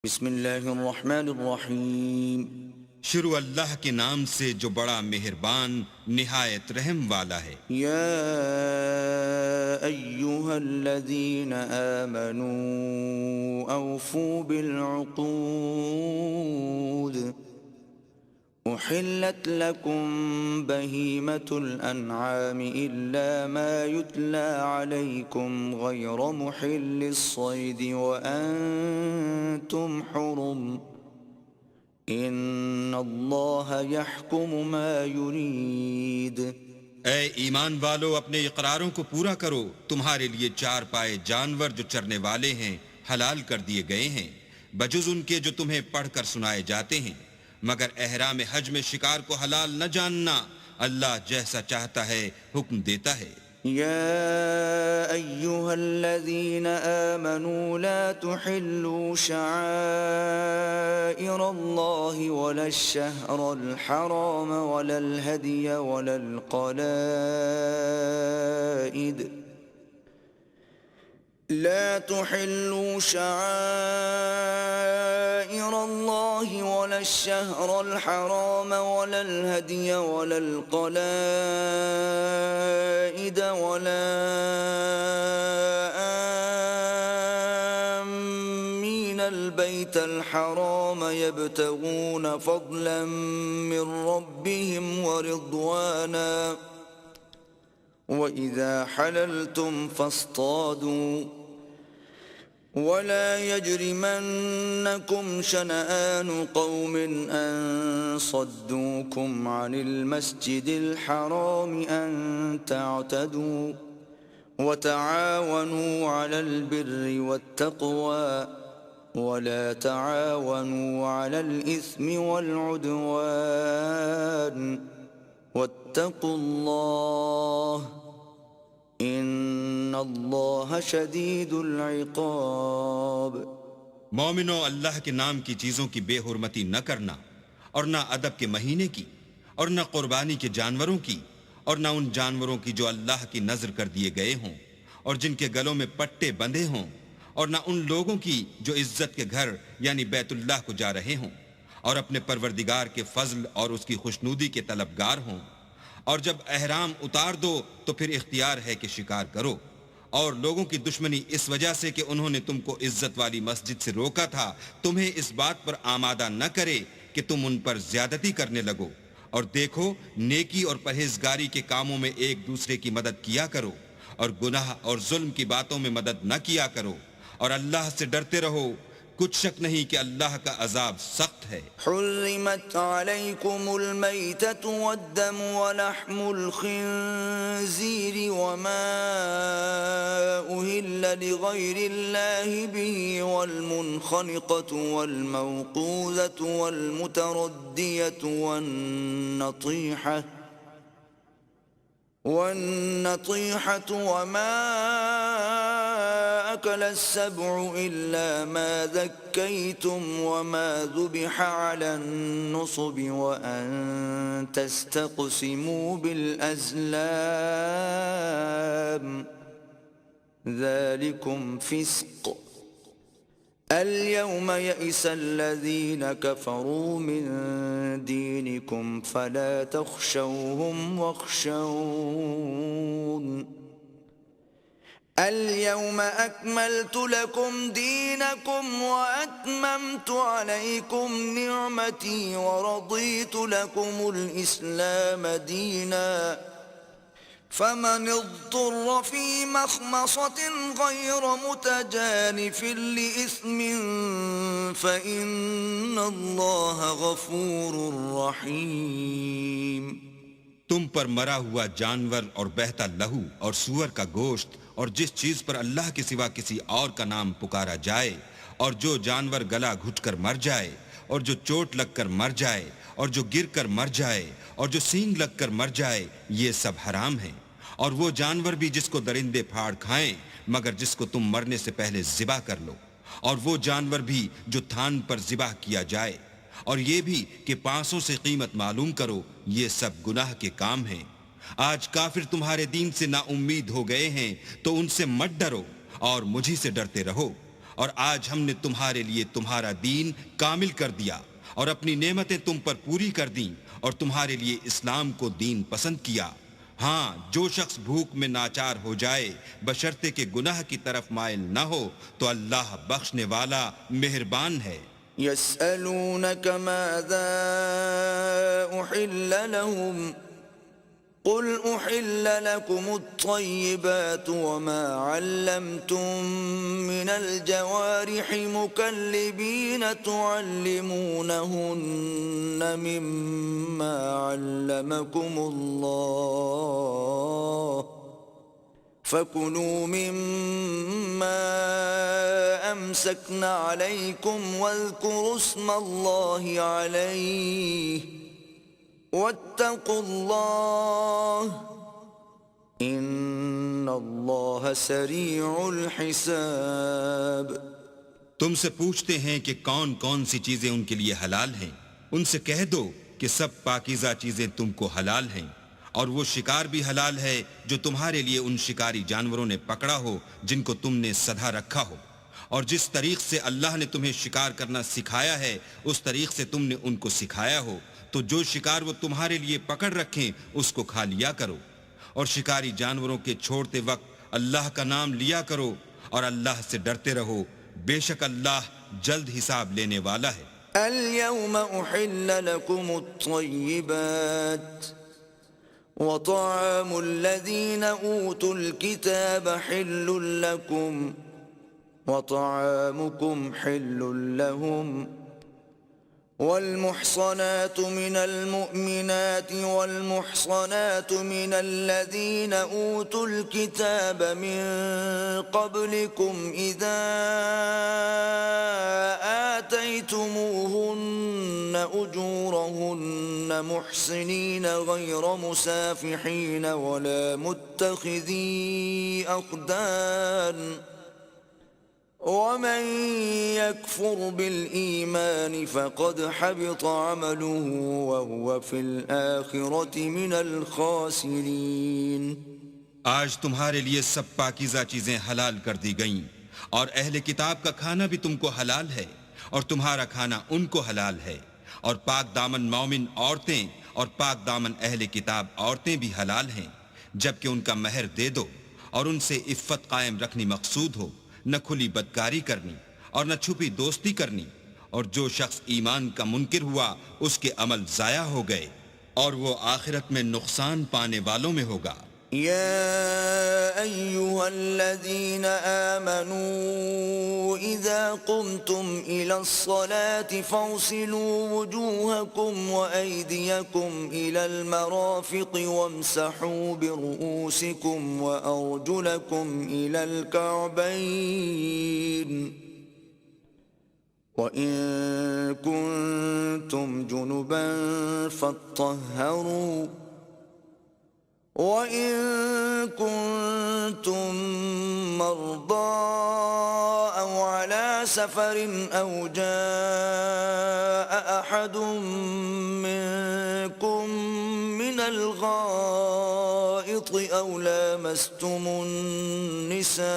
بسم اللہ الرحمن الرحیم شروع اللہ کے نام سے جو بڑا مہربان نہایت رحم والا ہے۔ یا ایہا الذین آمنوا اوفوا بالعقود احلت لکم بہیمة الانعام الا ما یتلی علیکم غیر محل الصید وانتم حرم ان اللہ یحکم ما یرید۔ اے ایمان والو، اپنے اقراروں کو پورا کرو۔ تمہارے لیے چار پائے جانور جو چرنے والے ہیں حلال کر دیے گئے ہیں، بجز ان کے جو تمہیں پڑھ کر سنائے جاتے ہیں، مگر احرام حج میں شکار کو حلال نہ جاننا۔ اللہ جیسا چاہتا ہے حکم دیتا ہے۔ يا أيها الذين آمنوا لا تحلوا شعائر الله ولا الشهر الحرام ولا الهدي ولا القلائد لا تحلوا شعائر الله ولا الشهر الحرام ولا الهدي ولا القلائد ولا آمين البيت الحرام يبتغون فضلا من ربهم ورضوانا وإذا حللتم فاصطادوا ولا يجرمنكم شنآن قوم أن صدوكم عن المسجد الحرام أن تعتدوا وتعاونوا على البر والتقوى ولا تعاونوا على الإثم والعدوان واتقوا الله ان اللہ شدید العقاب۔ مومنو، اللہ کے نام کی چیزوں کی بے حرمتی نہ کرنا، اور نہ ادب کے مہینے کی، اور نہ قربانی کے جانوروں کی، اور نہ ان جانوروں کی جو اللہ کی نذر کر دیے گئے ہوں اور جن کے گلوں میں پٹے بندھے ہوں، اور نہ ان لوگوں کی جو عزت کے گھر یعنی بیت اللہ کو جا رہے ہوں اور اپنے پروردگار کے فضل اور اس کی خوشنودی کے طلبگار ہوں۔ اور جب احرام اتار دو تو پھر اختیار ہے کہ شکار کرو، اور لوگوں کی دشمنی اس وجہ سے کہ انہوں نے تم کو عزت والی مسجد سے روکا تھا تمہیں اس بات پر آمادہ نہ کرے کہ تم ان پر زیادتی کرنے لگو۔ اور دیکھو، نیکی اور پرہیزگاری کے کاموں میں ایک دوسرے کی مدد کیا کرو، اور گناہ اور ظلم کی باتوں میں مدد نہ کیا کرو، اور اللہ سے ڈرتے رہو۔ کچھ شک نہیں کہ اللہ کا عذاب سخت ہے۔ حرمت علیکم المیتۃ والدم ولحم الخنزیر وما أهل لغیر اللہ به والمنخنقۃ والموقوذۃ والمتردیۃ والنطیحة وما أكل السبع إلا ما ذكيتم وما ذبح على النصب وأن تستقسموا بالأزلام ذلكم فسق۔ اليوم يئس الذين كفروا من دينكم فلا تخشوهم واخشون اليوم أكملت لكم دينكم وأتممت عليكم نعمتي ورضيت لكم الإسلام دينا فمن اضطر في مخمصة غير متجانف لإثم فإن الله غفور رحيم۔ تم پر مرا ہوا جانور اور بہتا لہو اور سور کا گوشت اور جس چیز پر اللہ کے سوا کسی اور کا نام پکارا جائے، اور جو جانور گلا گھٹ کر مر جائے، اور جو چوٹ لگ کر مر جائے، اور جو گر کر مر جائے، اور جو سینگ لگ کر مر جائے، یہ سب حرام ہیں۔ اور وہ جانور بھی جس کو درندے پھاڑ کھائیں مگر جس کو تم مرنے سے پہلے ذبح کر لو، اور وہ جانور بھی جو تھان پر ذبح کیا جائے، اور یہ بھی کہ 500 سے قیمت معلوم کرو۔ یہ سب گناہ کے کام ہیں۔ آج کافر تمہارے دین سے نا امید ہو گئے ہیں تو ان سے مت ڈرو اور مجھی سے ڈرتے رہو۔ اور آج ہم نے تمہارے لیے تمہارا دین کامل کر دیا اور اپنی نعمتیں تم پر پوری کر دیں اور تمہارے لیے اسلام کو دین پسند کیا. ہاں، جو شخص بھوک میں ناچار ہو جائے بشرطے کہ گناہ کی طرف مائل نہ ہو تو اللہ بخشنے والا مہربان ہے. يسألونك ماذا أحل لهم قل أحل لكم الطيبات وما علمتم من الجوارح مكلبين تعلمونهن مما علمكم الله فكلوا مما أمسكن عليكم واذكروا اسم الله عليه واتقوا الله ان اللہ سریع الحساب. تم سے پوچھتے ہیں کہ کون کون سی چیزیں ان کے لیے حلال ہیں. ان سے کہہ دو کہ سب پاکیزہ چیزیں تم کو حلال ہیں، اور وہ شکار بھی حلال ہے جو تمہارے لیے ان شکاری جانوروں نے پکڑا ہو جن کو تم نے سدھا رکھا ہو، اور جس طریق سے اللہ نے تمہیں شکار کرنا سکھایا ہے اس طریق سے تم نے ان کو سکھایا ہو، تو جو شکار وہ تمہارے لیے پکڑ رکھیں اس کو کھا لیا کرو، اور شکاری جانوروں کے چھوڑتے وقت اللہ کا نام لیا کرو اور اللہ سے ڈرتے رہو، بے شک اللہ جلد حساب لینے والا ہے. اليوم احل لكم الطيبات وطعام الذين اوتوا الكتاب حل لكم وطعامكم حل لهم والمحصنات من المؤمنات والمحصنات من الذين أوتوا الكتاب من قبلكم إذا آتيتموهن أجورهن محصنين غير مسافحين ولا متخذي أخدان ومن يكفر بالإيمان فقد حبط عمله وهو في الآخرة من الخاسرين. آج تمہارے لیے سب پاکیزہ چیزیں حلال کر دی گئیں، اور اہل کتاب کا کھانا بھی تم کو حلال ہے اور تمہارا کھانا ان کو حلال ہے، اور پاک دامن مومن عورتیں اور پاک دامن اہل کتاب عورتیں بھی حلال ہیں جبکہ ان کا مہر دے دو اور ان سے عفت قائم رکھنی مقصود ہو، نہ کھلی بدکاری کرنی اور نہ چھپی دوستی کرنی، اور جو شخص ایمان کا منکر ہوا اس کے عمل ضائع ہو گئے اور وہ آخرت میں نقصان پانے والوں میں ہوگا. يا أيها الذين آمنوا إذا قمتم إلى الصلاة فاغسلوا وجوهكم وأيديكم إلى المرافق وامسحوا برؤوسكم وأرجلكم إلى الكعبين وإن كنتم جنبا فاطهروا وَإِن كُنتُم مَّرْضَىٰ أَوْ عَلَىٰ سَفَرٍ أَوْ جَاءَ أَحَدٌ مِّنكُم مِّنَ الْغَائِطِ أَوْ لَامَسْتُمُ النِّسَاءَ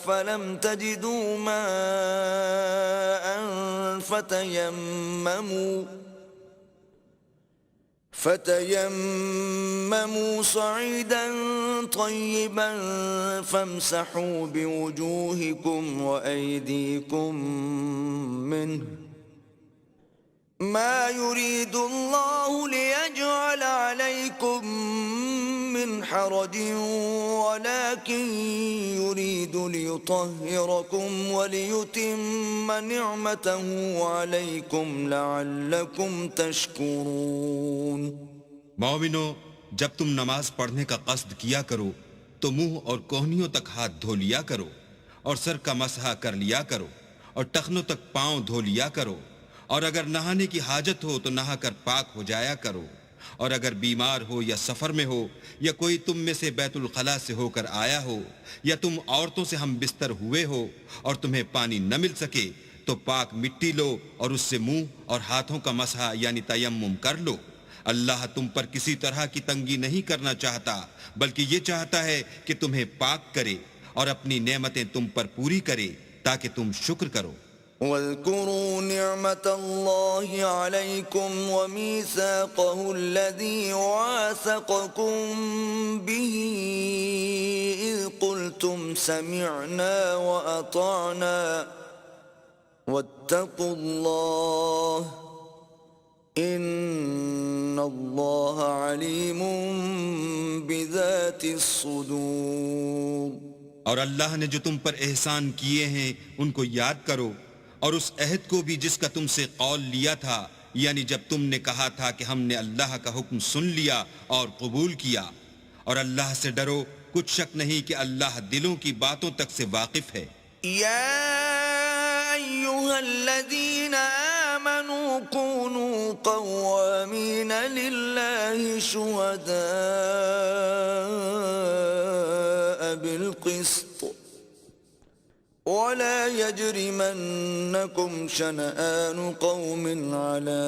فَلَمْ تَجِدُوا مَاءً فتيمموا صعيدا طيبا فامسحوا بوجوهكم وأيديكم منه ما يريد الله ليجعل عليكم من حرج ولكن يريد ليطهركم وليتم نعمته عليكم لعلكم تشكرون. مومنو، جب تم نماز پڑھنے کا قصد کیا کرو تو منہ اور کوہنیوں تک ہاتھ دھو لیا کرو اور سر کا مسح کر لیا کرو اور ٹخنوں تک پاؤں دھو لیا کرو، اور اگر نہانے کی حاجت ہو تو نہا کر پاک ہو جایا کرو، اور اگر بیمار ہو یا سفر میں ہو یا کوئی تم میں سے بیت الخلا سے ہو کر آیا ہو یا تم عورتوں سے ہم بستر ہوئے ہو اور تمہیں پانی نہ مل سکے تو پاک مٹی لو اور اس سے منہ اور ہاتھوں کا مسح یعنی تیمم کر لو. اللہ تم پر کسی طرح کی تنگی نہیں کرنا چاہتا بلکہ یہ چاہتا ہے کہ تمہیں پاک کرے، اور اپنی نعمتیں تم پر پوری کرے تاکہ تم شکر کرو۔ واذكروا نعمة الله عليكم وميثاقه الذي واثقكم به إذ قلتم سمعنا وأطعنا واتقوا الله إن الله عليم بذات الصدور۔ اور اللہ نے جو تم پر احسان کیے ہیں ان کو یاد کرو، اور اس عہد کو بھی جس کا تم سے قول لیا تھا، یعنی جب تم نے کہا تھا کہ ہم نے اللہ کا حکم سن لیا اور قبول کیا، اور اللہ سے ڈرو، کچھ شک نہیں کہ اللہ دلوں کی باتوں تک سے واقف ہے۔ يا أيها الذين آمنوا كونوا قوامين لله شهداء بالقسط ولا يجرمنكم شنآن قوم على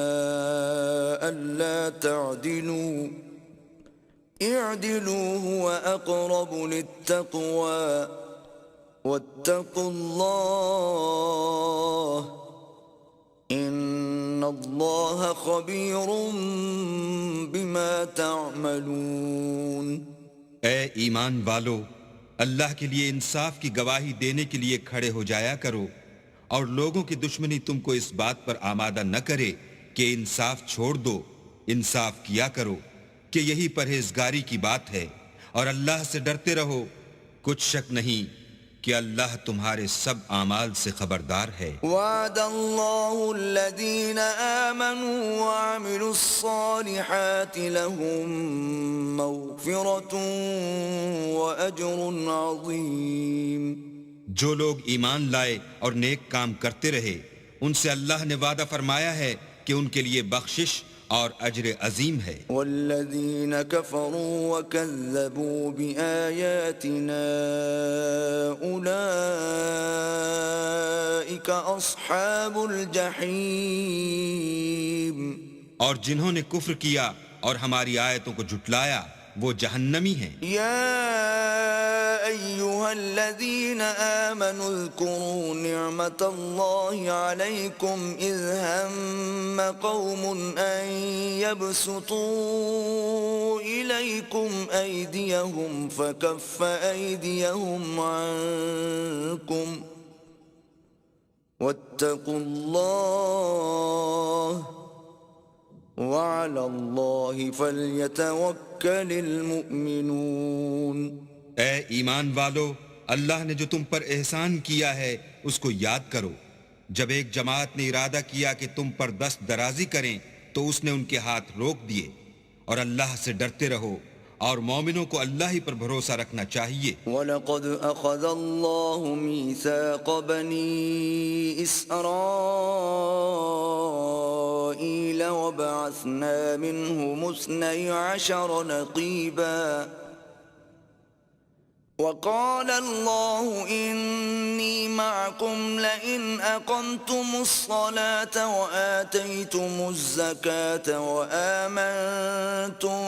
ألا تعدلوا اعدلوا هو أقرب للتقوى واتقوا الله إن الله خبير بما تعملون۔ اے ایمان والو، اللہ کے لیے انصاف کی گواہی دینے کے لیے کھڑے ہو جایا کرو، اور لوگوں کی دشمنی تم کو اس بات پر آمادہ نہ کرے کہ انصاف چھوڑ دو، انصاف کیا کرو کہ یہی پرہیزگاری کی بات ہے، اور اللہ سے ڈرتے رہو، کچھ شک نہیں کہ اللہ تمہارے سب اعمال سے خبردار ہے۔ وعد الله الذين آمنوا وعملوا الصالحات لهم مغفرة وأجر عظيم۔ جو لوگ ایمان لائے اور نیک کام کرتے رہے، ان سے اللہ نے وعدہ فرمایا ہے کہ ان کے لیے بخشش اور اجر عظیم ہے۔ والذین کفروا وکذبوا بآیاتنا اولئک اصحاب الجحیم۔ اور جنہوں نے کفر کیا اور ہماری آیتوں کو جھٹلایا وہ جہنمی ہیں۔ يا أيها الذين آمنوا اذكروا نعمة الله عليكم إذ هم قوم أن يبسطوا إليكم أيديهم فكف أيديهم عنكم واتقوا الله وعلى الله فليتوكل المؤمنون۔ اے ایمان والو، اللہ نے جو تم پر احسان کیا ہے اس کو یاد کرو۔ جب ایک جماعت نے ارادہ کیا کہ تم پر دست درازی کریں تو اس نے ان کے ہاتھ روک دیے، اور اللہ سے ڈرتے رہو، اور مومنوں کو اللہ ہی پر بھروسہ رکھنا چاہیے۔ وَلَقَدْ أَخَذَ اللَّهُ مِيثَاقَ بَنِي إِسْرَائِيلَ وَبَعَثْنَا مِنْهُمُ 12 نَقِيبًا وقال الله إني معكم لئن أقمتم الصلاة وآتيتم الزكاة وآمنتم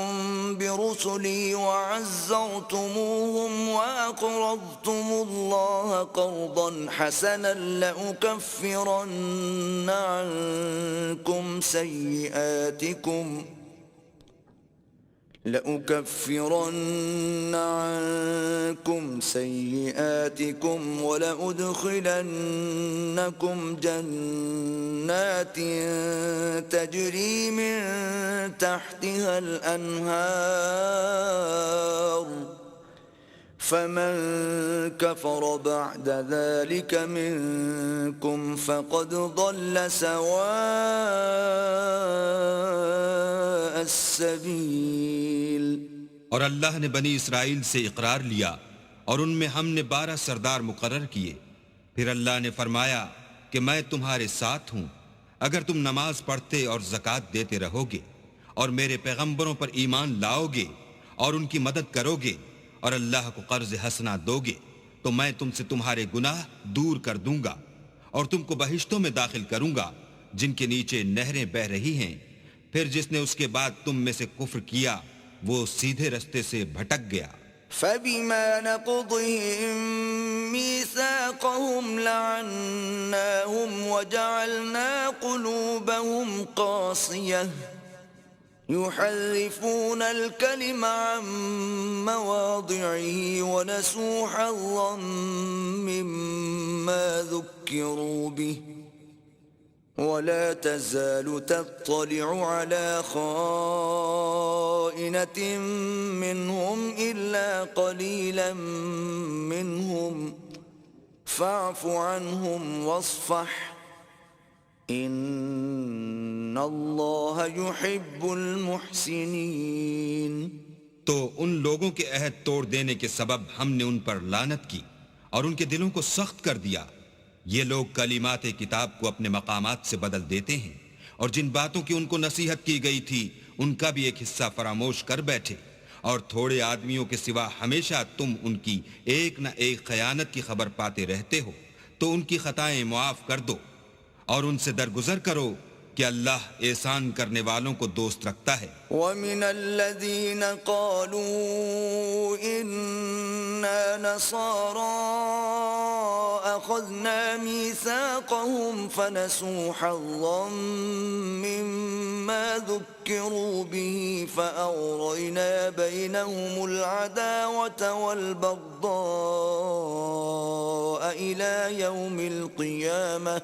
برسلي وعزرتموهم وأقرضتم الله قرضا حسنا لأكفرن عنكم سيئاتكم ولأدخلنكم جنات تجري من تحتها الأنهار فمن كفر بعد ذلك منكم فقد ضل سواء السبيل۔ اور اللہ نے بنی اسرائیل سے اقرار لیا اور ان میں ہم نے 12 سردار مقرر کیے۔ پھر اللہ نے فرمایا کہ میں تمہارے ساتھ ہوں اگر تم نماز پڑھتے اور زکوٰۃ دیتے رہو گے اور میرے پیغمبروں پر ایمان لاؤ گے اور ان کی مدد کرو گے اور اللہ کو قرض حسنہ دو گے تو میں تم سے تمہارے گناہ دور کر دوں گا اور تم کو بہشتوں میں داخل کروں گا جن کے نیچے نہریں بہہ رہی ہیں۔ پھر جس نے اس کے بعد تم میں سے کفر کیا وہ سیدھے رستے سے بھٹک گیا۔ فبما نقضهم ميثاقهم لعناهم وجعلنا قلوبهم قاسية يحرفون الكلم عن مواضعه ونسوا حظا مما ذكروا به ولا تزال تطلع على خائنة منهم إلا قليلا منهم فاعف عنهم واصفح إن الله يحب المحسنين. تو ان لوگوں کے عہد توڑ دینے کے سبب ہم نے ان پر لعنت کی اور ان کے دلوں کو سخت کر دیا. یہ لوگ کلمات کتاب کو اپنے مقامات سے بدل دیتے ہیں اور جن باتوں کی ان کو نصیحت کی گئی تھی ان کا بھی ایک حصہ فراموش کر بیٹھے، اور تھوڑے آدمیوں کے سوا ہمیشہ تم ان کی ایک نہ ایک خیانت کی خبر پاتے رہتے ہو. تو ان کی خطائیں معاف کر دو اور ان سے درگزر کرو کہ اللہ احسان کرنے والوں کو دوست رکھتا ہے. وَمِنَ الَّذِينَ قَالُوا إِنَّا نَصَارَىٰ أَخَذْنَا مِيثَاقَهُمْ فَنَسُوا حَظًّا مِّمَّا ذُكِّرُوا بِهِ فَأَغْرَيْنَا بَيْنَهُمُ الْعَدَاوَةَ وَالْبَغْضَاءَ إِلَىٰ يَوْمِ الْقِيَامَةِ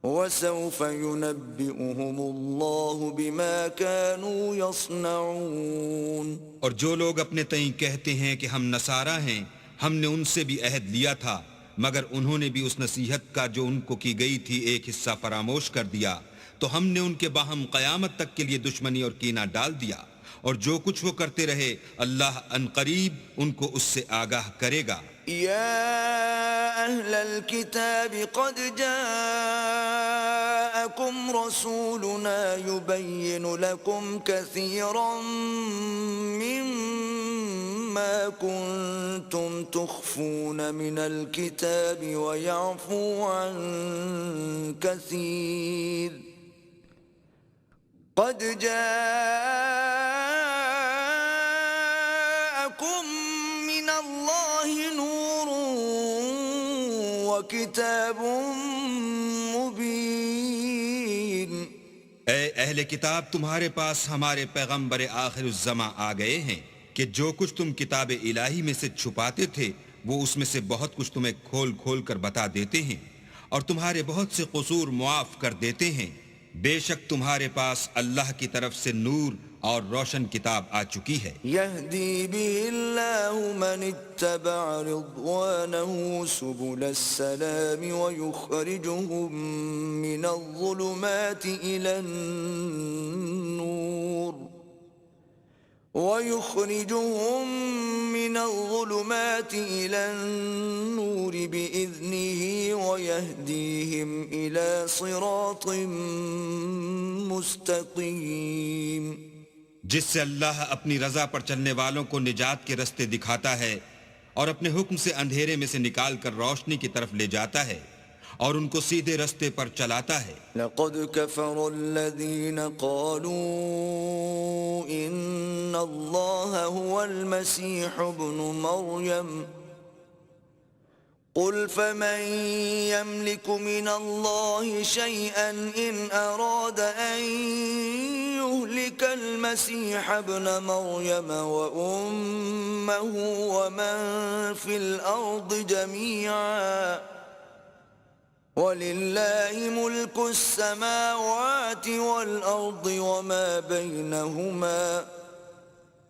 وَسَوْفَ يُنَبِّئُهُمُ اللَّهُ بِمَا كَانُوا يَصْنَعُونَ. اور جو لوگ اپنے تئیں کہتے ہیں کہ ہم نصارہ ہیں، ہم نے ان سے بھی عہد لیا تھا، مگر انہوں نے بھی اس نصیحت کا جو ان کو کی گئی تھی ایک حصہ فراموش کر دیا، تو ہم نے ان کے باہم قیامت تک کے لیے دشمنی اور کینہ ڈال دیا، اور جو کچھ وہ کرتے رہے اللہ عنقریب ان کو اس سے آگاہ کرے گا. يا أهل الكتاب قد جاءكم رسولنا يبين لكم كثيرا مما كنتم تخفون من الكتاب ويعفو عن كثير قد جاءكم من الله نور وكتاب مبين. اے اہل کتاب، تمہارے پاس ہمارے پیغمبر آخر الزماں آ گئے ہیں کہ جو کچھ تم کتاب الہی میں سے چھپاتے تھے وہ اس میں سے بہت کچھ تمہیں کھول کھول کر بتا دیتے ہیں اور تمہارے بہت سے قصور معاف کر دیتے ہیں. بے شک تمہارے پاس اللہ کی طرف سے نور اور روشن کتاب آ چکی ہے. يهدي به الله من اتبع رضوانه سبل السلام ويخرجهم من الظلمات إلى النور بإذنه ويهديهم إلى صراط مستقيم. جس سے اللہ اپنی رضا پر چلنے والوں کو نجات کے رستے دکھاتا ہے اور اپنے حکم سے اندھیرے میں سے نکال کر روشنی کی طرف لے جاتا ہے اور ان کو سیدھے رستے پر چلاتا ہے. لقد كفر الذين قالوا إن الله هو المسيح ابن مريم قل فمن يملك من الله شيئا إن أراد أن يهلك المسيح ابن مريم وأمه ومن في الأرض جميعا وَلِلَّهِ مُلْكُ السَّمَاوَاتِ وَالْأَرْضِ وَمَا بَيْنَهُمَا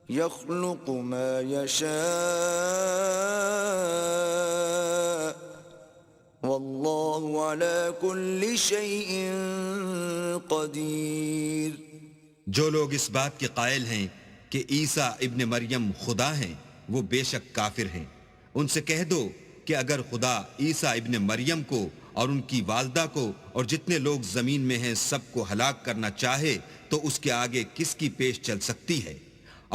يَخْلُقُ مَا يَشَاءُ وَاللَّهُ عَلَى كُلِّ شَيْءٍ قَدِيرٌ. جو لوگ اس بات کے قائل ہیں کہ عیسیٰ ابن مریم خدا ہیں وہ بے شک کافر ہیں. ان سے کہہ دو کہ اگر خدا عیسیٰ ابن مریم کو اور ان کی والدہ کو اور جتنے لوگ زمین میں ہیں سب کو ہلاک کرنا چاہے تو اس کے آگے کس کی پیش چل سکتی ہے؟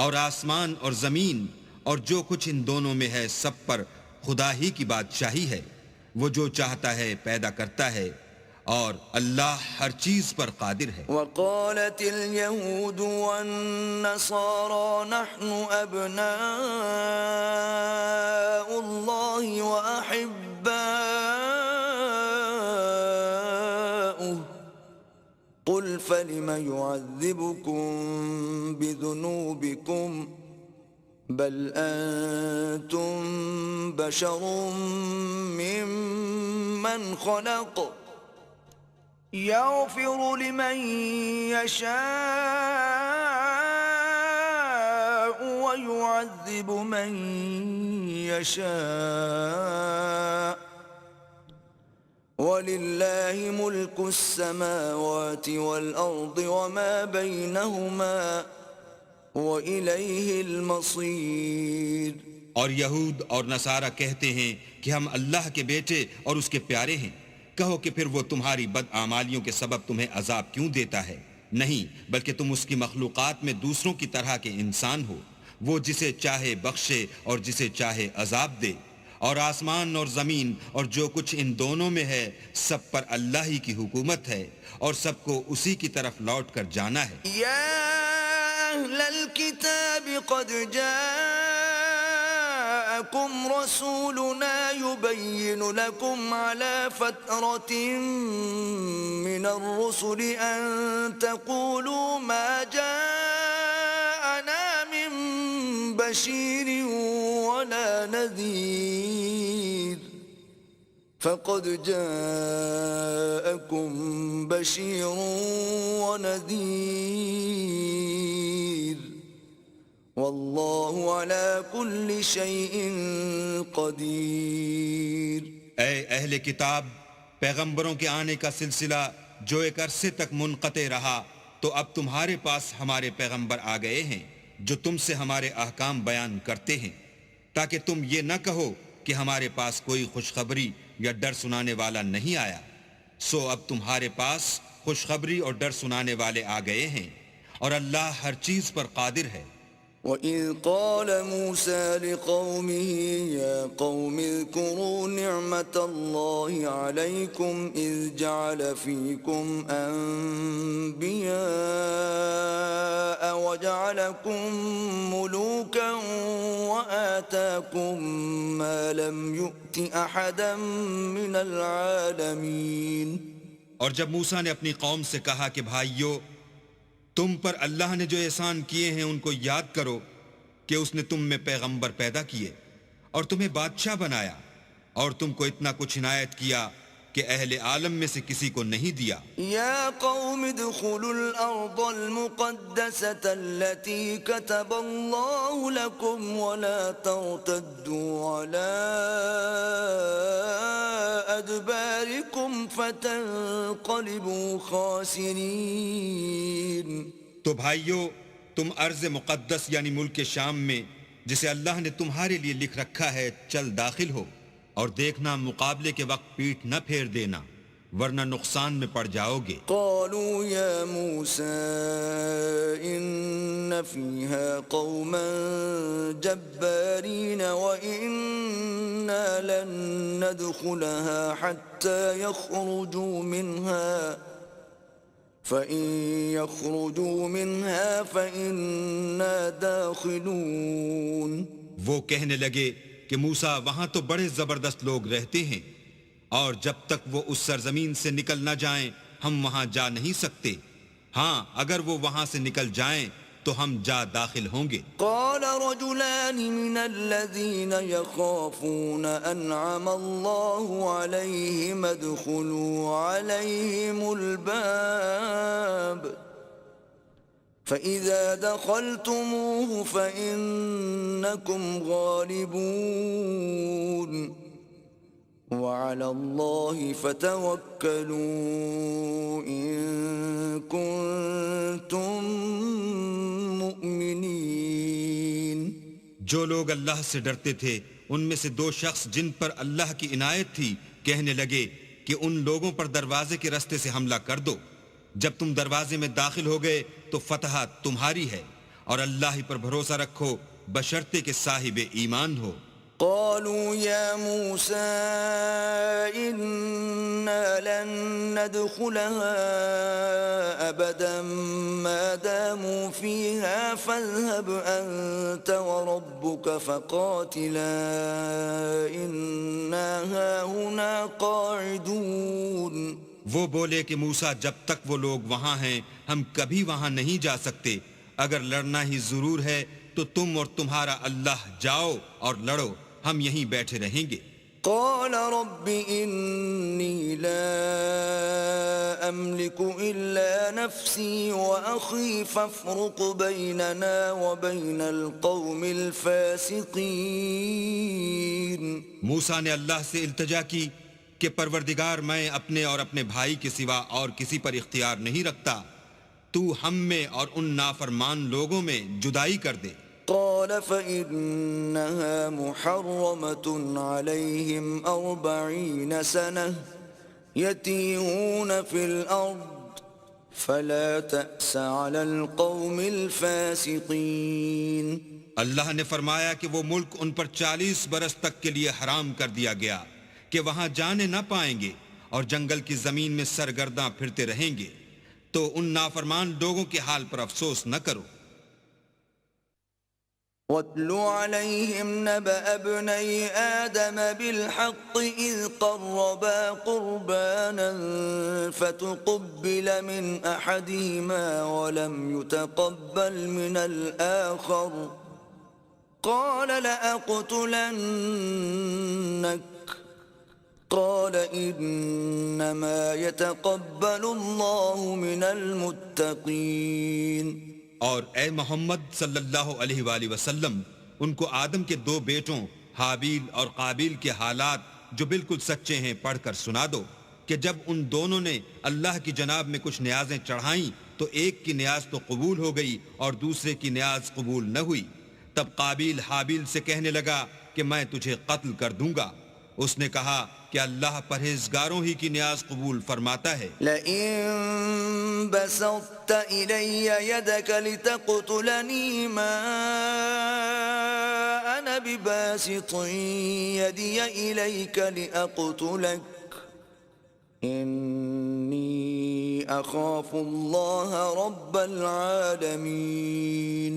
اور آسمان اور زمین اور جو کچھ ان دونوں میں ہے سب پر خدا ہی کی بادشاہی ہے. وہ جو چاہتا ہے پیدا کرتا ہے اور اللہ ہر چیز پر قادر ہے۔ وقالت اليهود والنصارى نحن أبناء الله وأحباؤه قل فلم يعذبكم بذنوبكم بل أنتم بشر ممن خلق يغفر لمن يشاء ويعذب من يشاء ولله ملك السماوات والأرض وما بينهما وإليه المصير۔ اور یہود اور نصارہ کہتے ہیں کہ ہم اللہ کے بیٹے اور اس کے پیارے ہیں۔ کہو کہ پھر وہ تمہاری بدعمالیوں کے سبب تمہیں عذاب کیوں دیتا ہے؟ نہیں، بلکہ تم اس کی مخلوقات میں دوسروں کی طرح کے انسان ہو۔ وہ جسے چاہے بخشے اور جسے چاہے عذاب دے۔ اور آسمان اور زمین اور جو کچھ ان دونوں میں ہے سب پر اللہ ہی کی حکومت ہے اور سب کو اسی کی طرف لوٹ کر جانا ہے۔ یا اہل الكتاب قد جاءکم رسولنا يبين لكم على فترة من الرسل أن تقولوا ما جاءنا من بشير ولا نذير فقد جاءكم بشير ونذير واللہ علی کل شیء قدیر۔ اے اہل کتاب، پیغمبروں کے آنے کا سلسلہ جو ایک عرصے تک منقطع رہا تو اب تمہارے پاس ہمارے پیغمبر آ گئے ہیں جو تم سے ہمارے احکام بیان کرتے ہیں، تاکہ تم یہ نہ کہو کہ ہمارے پاس کوئی خوشخبری یا ڈر سنانے والا نہیں آیا۔ سو اب تمہارے پاس خوشخبری اور ڈر سنانے والے آ گئے ہیں اور اللہ ہر چیز پر قادر ہے۔ وَإِذْ قَالَ مُوسَى لِقَوْمِهِ يَا قَوْمِ اذْكُرُوا نِعْمَةَ اللَّهِ عَلَيْكُمْ إِذْ جَعَلَ فِيكُمْ أَنْبِيَاءَ وَجَعَلَكُمْ مُلُوكًا وَآتَاكُمْ مَا لَمْ يُؤْتِ أَحَدًا مِنَ الْعَالَمِينَ۔ اور جب موسیٰ نے اپنی قوم سے کہا کہ بھائیو، تم پر اللہ نے جو احسان کیے ہیں ان کو یاد کرو کہ اس نے تم میں پیغمبر پیدا کیے اور تمہیں بادشاہ بنایا اور تم کو اتنا کچھ عنایت کیا کہ اہل عالم میں سے کسی کو نہیں دیا۔ یا قوم ادخلوا الارض المقدسة التي كتب اللہ لكم ولا ترتدوا على ادباركم فتنقلبوا خاسرین۔ تو بھائیو، تم ارض مقدس یعنی ملک شام میں جسے اللہ نے تمہارے لیے لکھ رکھا ہے چل داخل ہو، اور دیکھنا مقابلے کے وقت پیٹ نہ پھیر دینا ورنہ نقصان میں پڑ جاؤ گے۔ قالوا یا موسیٰ ان فیہا قوما جبارین وإنا لن ندخلها حتى يخرجوا منها فإن يخرجوا منها فإنا داخلون۔ وہ کہنے لگے کہ موسیٰ وہاں تو بڑے زبردست لوگ رہتے ہیں اور جب تک وہ اس سرزمین سے نکل نہ جائیں ہم وہاں جا نہیں سکتے، ہاں اگر وہ وہاں سے نکل جائیں تو ہم جا داخل ہوں گے۔ قال رجلان من الذين يخافون انعم الله عليهم ادخلوا عليهم الباب فإذا دخلتموه فإنكم غالبون وعلى الله فتوكلوا إن كنتم مؤمنين۔ جو لوگ اللہ سے ڈرتے تھے ان میں سے دو شخص جن پر اللہ کی عنایت تھی کہنے لگے کہ ان لوگوں پر دروازے کے راستے سے حملہ کر دو، جب تم دروازے میں داخل ہو گئے تو فتح تمہاری ہے، اور اللہ ہی پر بھروسہ رکھو بشرطے کہ صاحب ایمان ہو۔ قالوا يا موسى إنا لن ندخلها أبدا ما داموا فيها فاذهب أنت وربك فقاتلا إنا هاهنا قاعدون. وہ بولے کہ موسیٰ جب تک وہ لوگ وہاں ہیں ہم کبھی وہاں نہیں جا سکتے، اگر لڑنا ہی ضرور ہے تو تم اور تمہارا اللہ جاؤ اور لڑو، ہم یہیں بیٹھے رہیں گے. قال رب إني لا أملك إلا نفسي وأخي فافرق بيننا وبين القوم الفاسقين. موسیٰ نے اللہ سے التجا کی کہ پروردگار میں اپنے اور اپنے بھائی کے سوا اور کسی پر اختیار نہیں رکھتا، تو ہم میں اور ان نافرمان لوگوں میں جدائی کر دے. قال فإنها محرمة عليهم 40 سنة يتيهون في الأرض فلا تأس على القوم الفاسقين. اللہ نے فرمایا کہ وہ ملک ان پر 40 برس تک کے لیے حرام کر دیا گیا کہ وہاں جانے نہ پائیں گے اور جنگل کی زمین میں سرگرداں پھرتے رہیں گے، تو ان نافرمان لوگوں کے حال پر افسوس نہ کرو. وَاتْلُ عَلَيْهِمْ نَبَأَ ابْنَيْ آدَمَ بِالْحَقِّ إِذْ قَرَّبَا قُرْبَانًا فَتُقُبِّلَ مِنْ أَحَدِهِمَا وَلَمْ يُتَقَبَّلْ مِنَ الْآخَرِ قَالَ لَأَقْتُلَنَّكَ قال انما يتقبل الله من المتقين. اور اے محمد صلی اللہ علیہ وآلہ وسلم ان کو آدم کے 2 بیٹوں حابیل اور قابیل کے حالات جو بالکل سچے ہیں پڑھ کر سنا دو کہ جب ان دونوں نے اللہ کی جناب میں کچھ نیازیں چڑھائیں تو ایک کی نیاز تو قبول ہو گئی اور دوسرے کی نیاز قبول نہ ہوئی. تب قابیل حابیل سے کہنے لگا کہ میں تجھے قتل کر دوں گا. اس نے کہا کہ اللہ پرہیزگاروں ہی کی نیاز قبول فرماتا ہے. لئن بسطت إلي يدك لتقتلني ما أنا بباسط يدي إليك لأقتلك إني أخاف الله رب العالمين.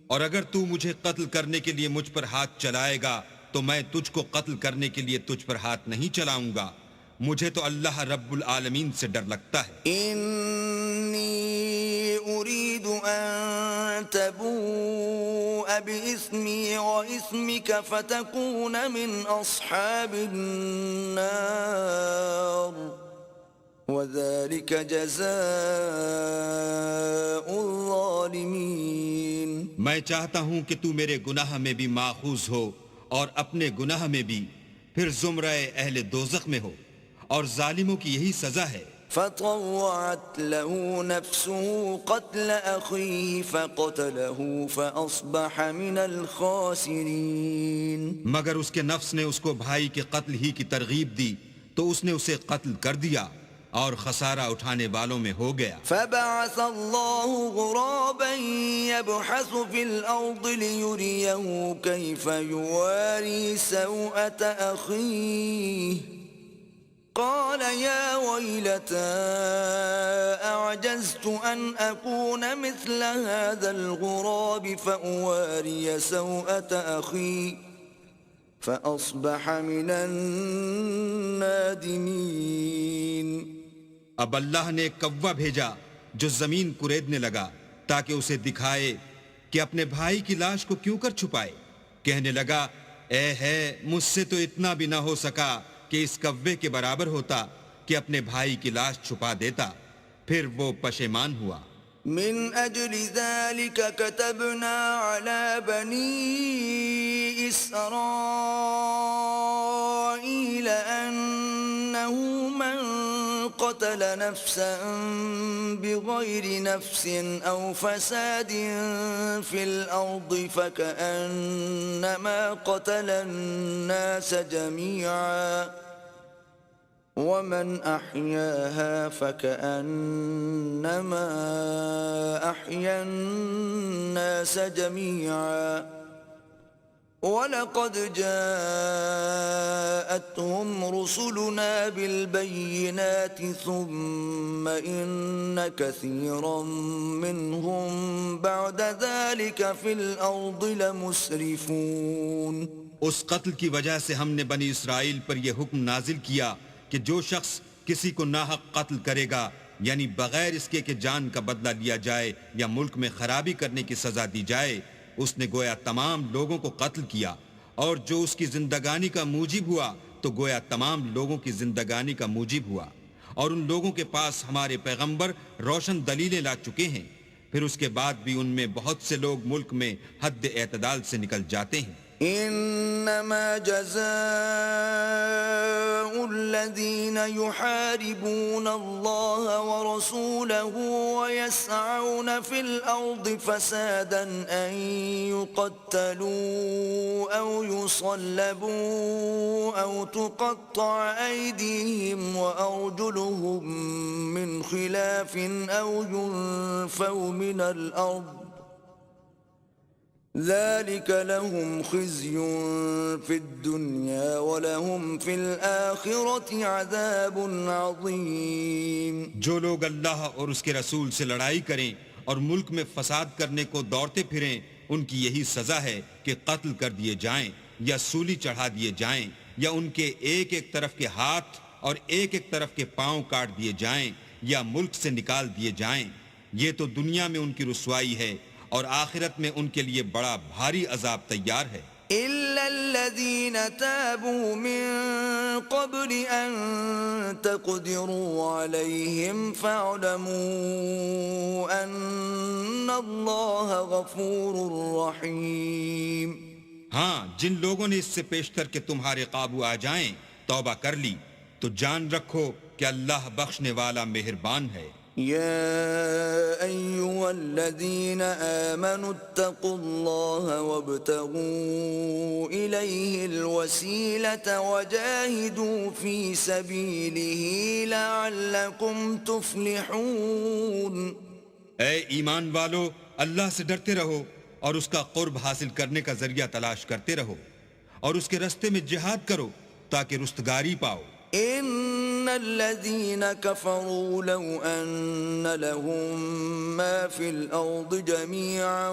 اور اگر تو مجھے قتل کرنے کے لیے مجھ پر ہاتھ چلائے گا تو میں تجھ کو قتل کرنے کے لیے تجھ پر ہاتھ نہیں چلاؤں گا، مجھے تو اللہ رب العالمین سے ڈر لگتا ہے. انی اريد ان تبوء باسمي واسمك فتكون من اصحاب النار وذلك جزاء الظالمین. میں چاہتا ہوں کہ تو میرے گناہ میں بھی ماخوذ ہو اور اپنے گناہ میں بھی، پھر زمرہ اہل دوزخ میں ہو، اور ظالموں کی یہی سزا ہے. فطوعت له نفسه قتل أخيه فقتله فأصبح من الخاسرين. مگر اس کے نفس نے اس کو بھائی کے قتل ہی کی ترغیب دی تو اس نے اسے قتل کر دیا اور خسارہ اٹھانے والوں میں ہو گیا. فبعث الله غرابا يبحث في الأرض ليريه كيف يواري سوءة أخيه قال يا ويلتى أعجزت أن أكون مثل هذا الغراب فأواري سوءة أخي فأصبح من النادمين. اب اللہ نے ایک کوا بھیجا جو زمین کریدنے لگا تاکہ اسے دکھائے کہ اپنے بھائی کی لاش کو کیوں کر چھپائے. کہنے لگا اے ہے مجھ سے تو اتنا بھی نہ ہو سکا کہ اس کوے کے برابر ہوتا کہ اپنے بھائی کی لاش چھپا دیتا. پھر وہ پشیمان ہوا. من أجل ذلك كتبنا على بني إسرائيل أنه من قتل نفسا بغير نفس أو فساد في الأرض فكأنما قتل الناس جميعا ومن أحياها فكأنما أحيا الناس جميعا وَلَقَدْ جَاءَتْهُمْ رُسُلُنَا بِالْبَيِّنَاتِ ثُمَّ إِنَّ كَثِيرًا مِّنْهُمْ بَعْدَ ذَلِكَ فِي الْأَرْضِ لَمُسْرِفُونَ۔ اس قتل کی وجہ سے ہم نے بنی اسرائیل پر یہ حکم نازل کیا کہ جو شخص کسی کو ناحق قتل کرے گا، یعنی بغیر اس کے کہ جان کا بدلہ لیا جائے یا ملک میں خرابی کرنے کی سزا دی جائے، اس نے گویا تمام لوگوں کو قتل کیا، اور جو اس کی زندگانی کا موجب ہوا تو گویا تمام لوگوں کی زندگانی کا موجب ہوا، اور ان لوگوں کے پاس ہمارے پیغمبر روشن دلیلیں لا چکے ہیں، پھر اس کے بعد بھی ان میں بہت سے لوگ ملک میں حد اعتدال سے نکل جاتے ہیں۔ انما جزاء الذين يحاربون الله ورسوله ويسعون في الأرض فسادا أن يقتلوا أو يصلبوا أو تقطع أيديهم وأرجلهم من خلاف أو ينفوا من الأرض ذلك لهم خزي في الدنيا ولهم في الآخرة عذاب عظيم۔ جو لوگ اللہ اور اس کے رسول سے لڑائی کریں اور ملک میں فساد کرنے کو دوڑتے پھریں، ان کی یہی سزا ہے کہ قتل کر دیے جائیں یا سولی چڑھا دیے جائیں، یا ان کے ایک ایک طرف کے ہاتھ اور ایک ایک طرف کے پاؤں کاٹ دیے جائیں یا ملک سے نکال دیے جائیں۔ یہ تو دنیا میں ان کی رسوائی ہے، اور آخرت میں ان کے لیے بڑا بھاری عذاب تیار ہے۔ إِلَّا الَّذِينَ تَابُوا مِن قَبْلِ أَن تَقْدِرُوا عَلَيْهِمْ فَاعْلَمُوا أَنَّ اللَّهَ غَفُورٌ رَّحِيمٌ۔ ہاں، جن لوگوں نے اس سے پیشتر کہ تمہارے قابو آ جائیں توبہ کر لی تو جان رکھو کہ اللہ بخشنے والا مہربان ہے۔ يا أيها الذين آمنوا اتقوا الله وابتغوا إليه الوسيلة وجاهدوا في سبيله لعلكم تفلحون۔ اے ایمان والو، اللہ سے ڈرتے رہو اور اس کا قرب حاصل کرنے کا ذریعہ تلاش کرتے رہو، اور اس کے رستے میں جہاد کرو تاکہ رستگاری پاؤ۔ إن الذين كفروا لو أن لهم ما في الأرض جميعا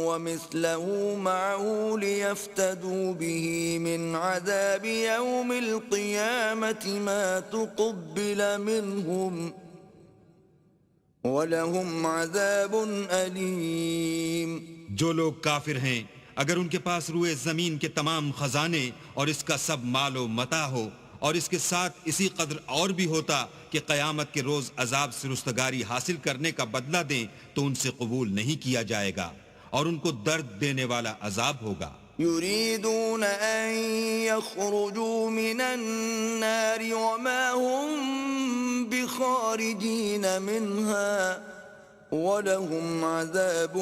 ومثله معه ليفتدوا به من عذاب يوم القيامة ما تقبل منهم ولهم عذاب أليم۔ جو لوگ کافر ہیں، اگر ان کے پاس روئے زمین کے تمام خزانے اور اس کا سب مال و متاع ہو، اور اس کے ساتھ اسی قدر اور بھی ہوتا کہ قیامت کے روز عذاب سے رستگاری حاصل کرنے کا بدلہ دیں تو ان سے قبول نہیں کیا جائے گا، اور ان کو درد دینے والا عذاب ہوگا۔ يريدون أن يخرجوا من النار وما هم بخارجين منها ولهم عذاب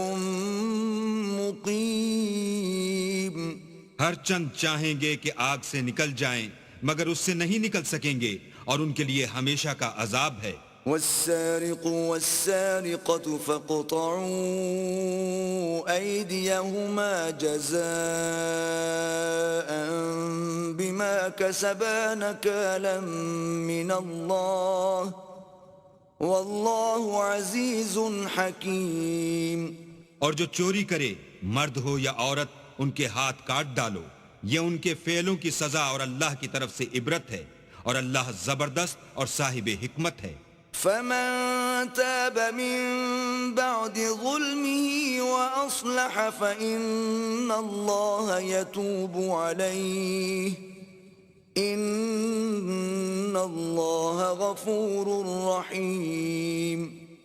مقيم۔ ہر چند چاہیں گے کہ آگ سے نکل جائیں مگر اس سے نہیں نکل سکیں گے، اور ان کے لیے ہمیشہ کا عذاب ہے۔ والسارق والسارقة فاقطعوا أيديهما جزاء بما كسبا نكالا من الله والله عزيز حكيم۔ اور جو چوری کرے، مرد ہو یا عورت، ان کے ہاتھ کاٹ ڈالو، یہ ان کے فعلوں کی سزا اور اللہ کی طرف سے عبرت ہے، اور اللہ زبردست اور صاحب حکمت ہے۔ فمن تاب من بعد ظلمه وأصلح فإن الله يتوب عليه إن الله غفور رحيم۔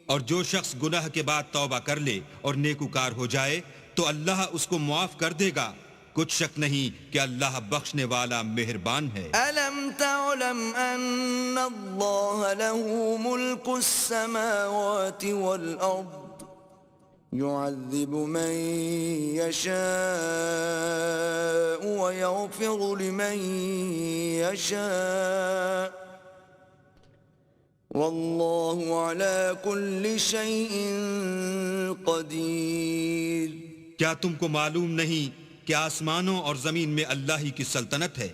اور جو شخص گناہ کے بعد توبہ کر لے اور نیکوکار ہو جائے تو اللہ اس کو معاف کر دے گا، کچھ شک نہیں کہ اللہ بخشنے والا مہربان ہے۔ أَلَمْ تَعْلَمْ أَنَّ اللَّهَ لَهُ مُلْكُ السَّمَاوَاتِ وَالْأَرْضِ يُعَذِّبُ مَن يَشَاءُ وَيَغْفِرُ لِمَن يَشَاءُ وَاللَّهُ عَلَى كُلِّ شَيْءٍ قَدِيرٌ۔ کیا تم کو معلوم نہیں کہ آسمانوں اور زمین میں اللہ ہی کی سلطنت ہے،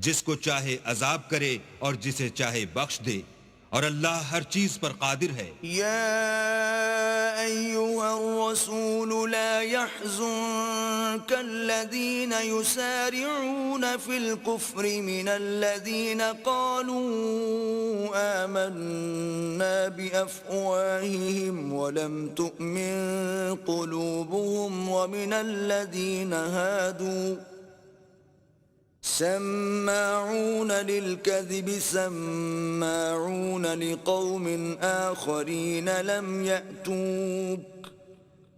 جس کو چاہے عذاب کرے اور جسے چاہے بخش دے، اور اللہ ہر چیز پر قادر ہے۔ يا أيها الرسول لا يحزنك الذين يسارعون في الكفر من الذين قالوا آمنا بأفواههم ولم تؤمن قلوبهم ومن الذين هادوا سماعون للكذب سماعون لقوم آخرين لم يأتوك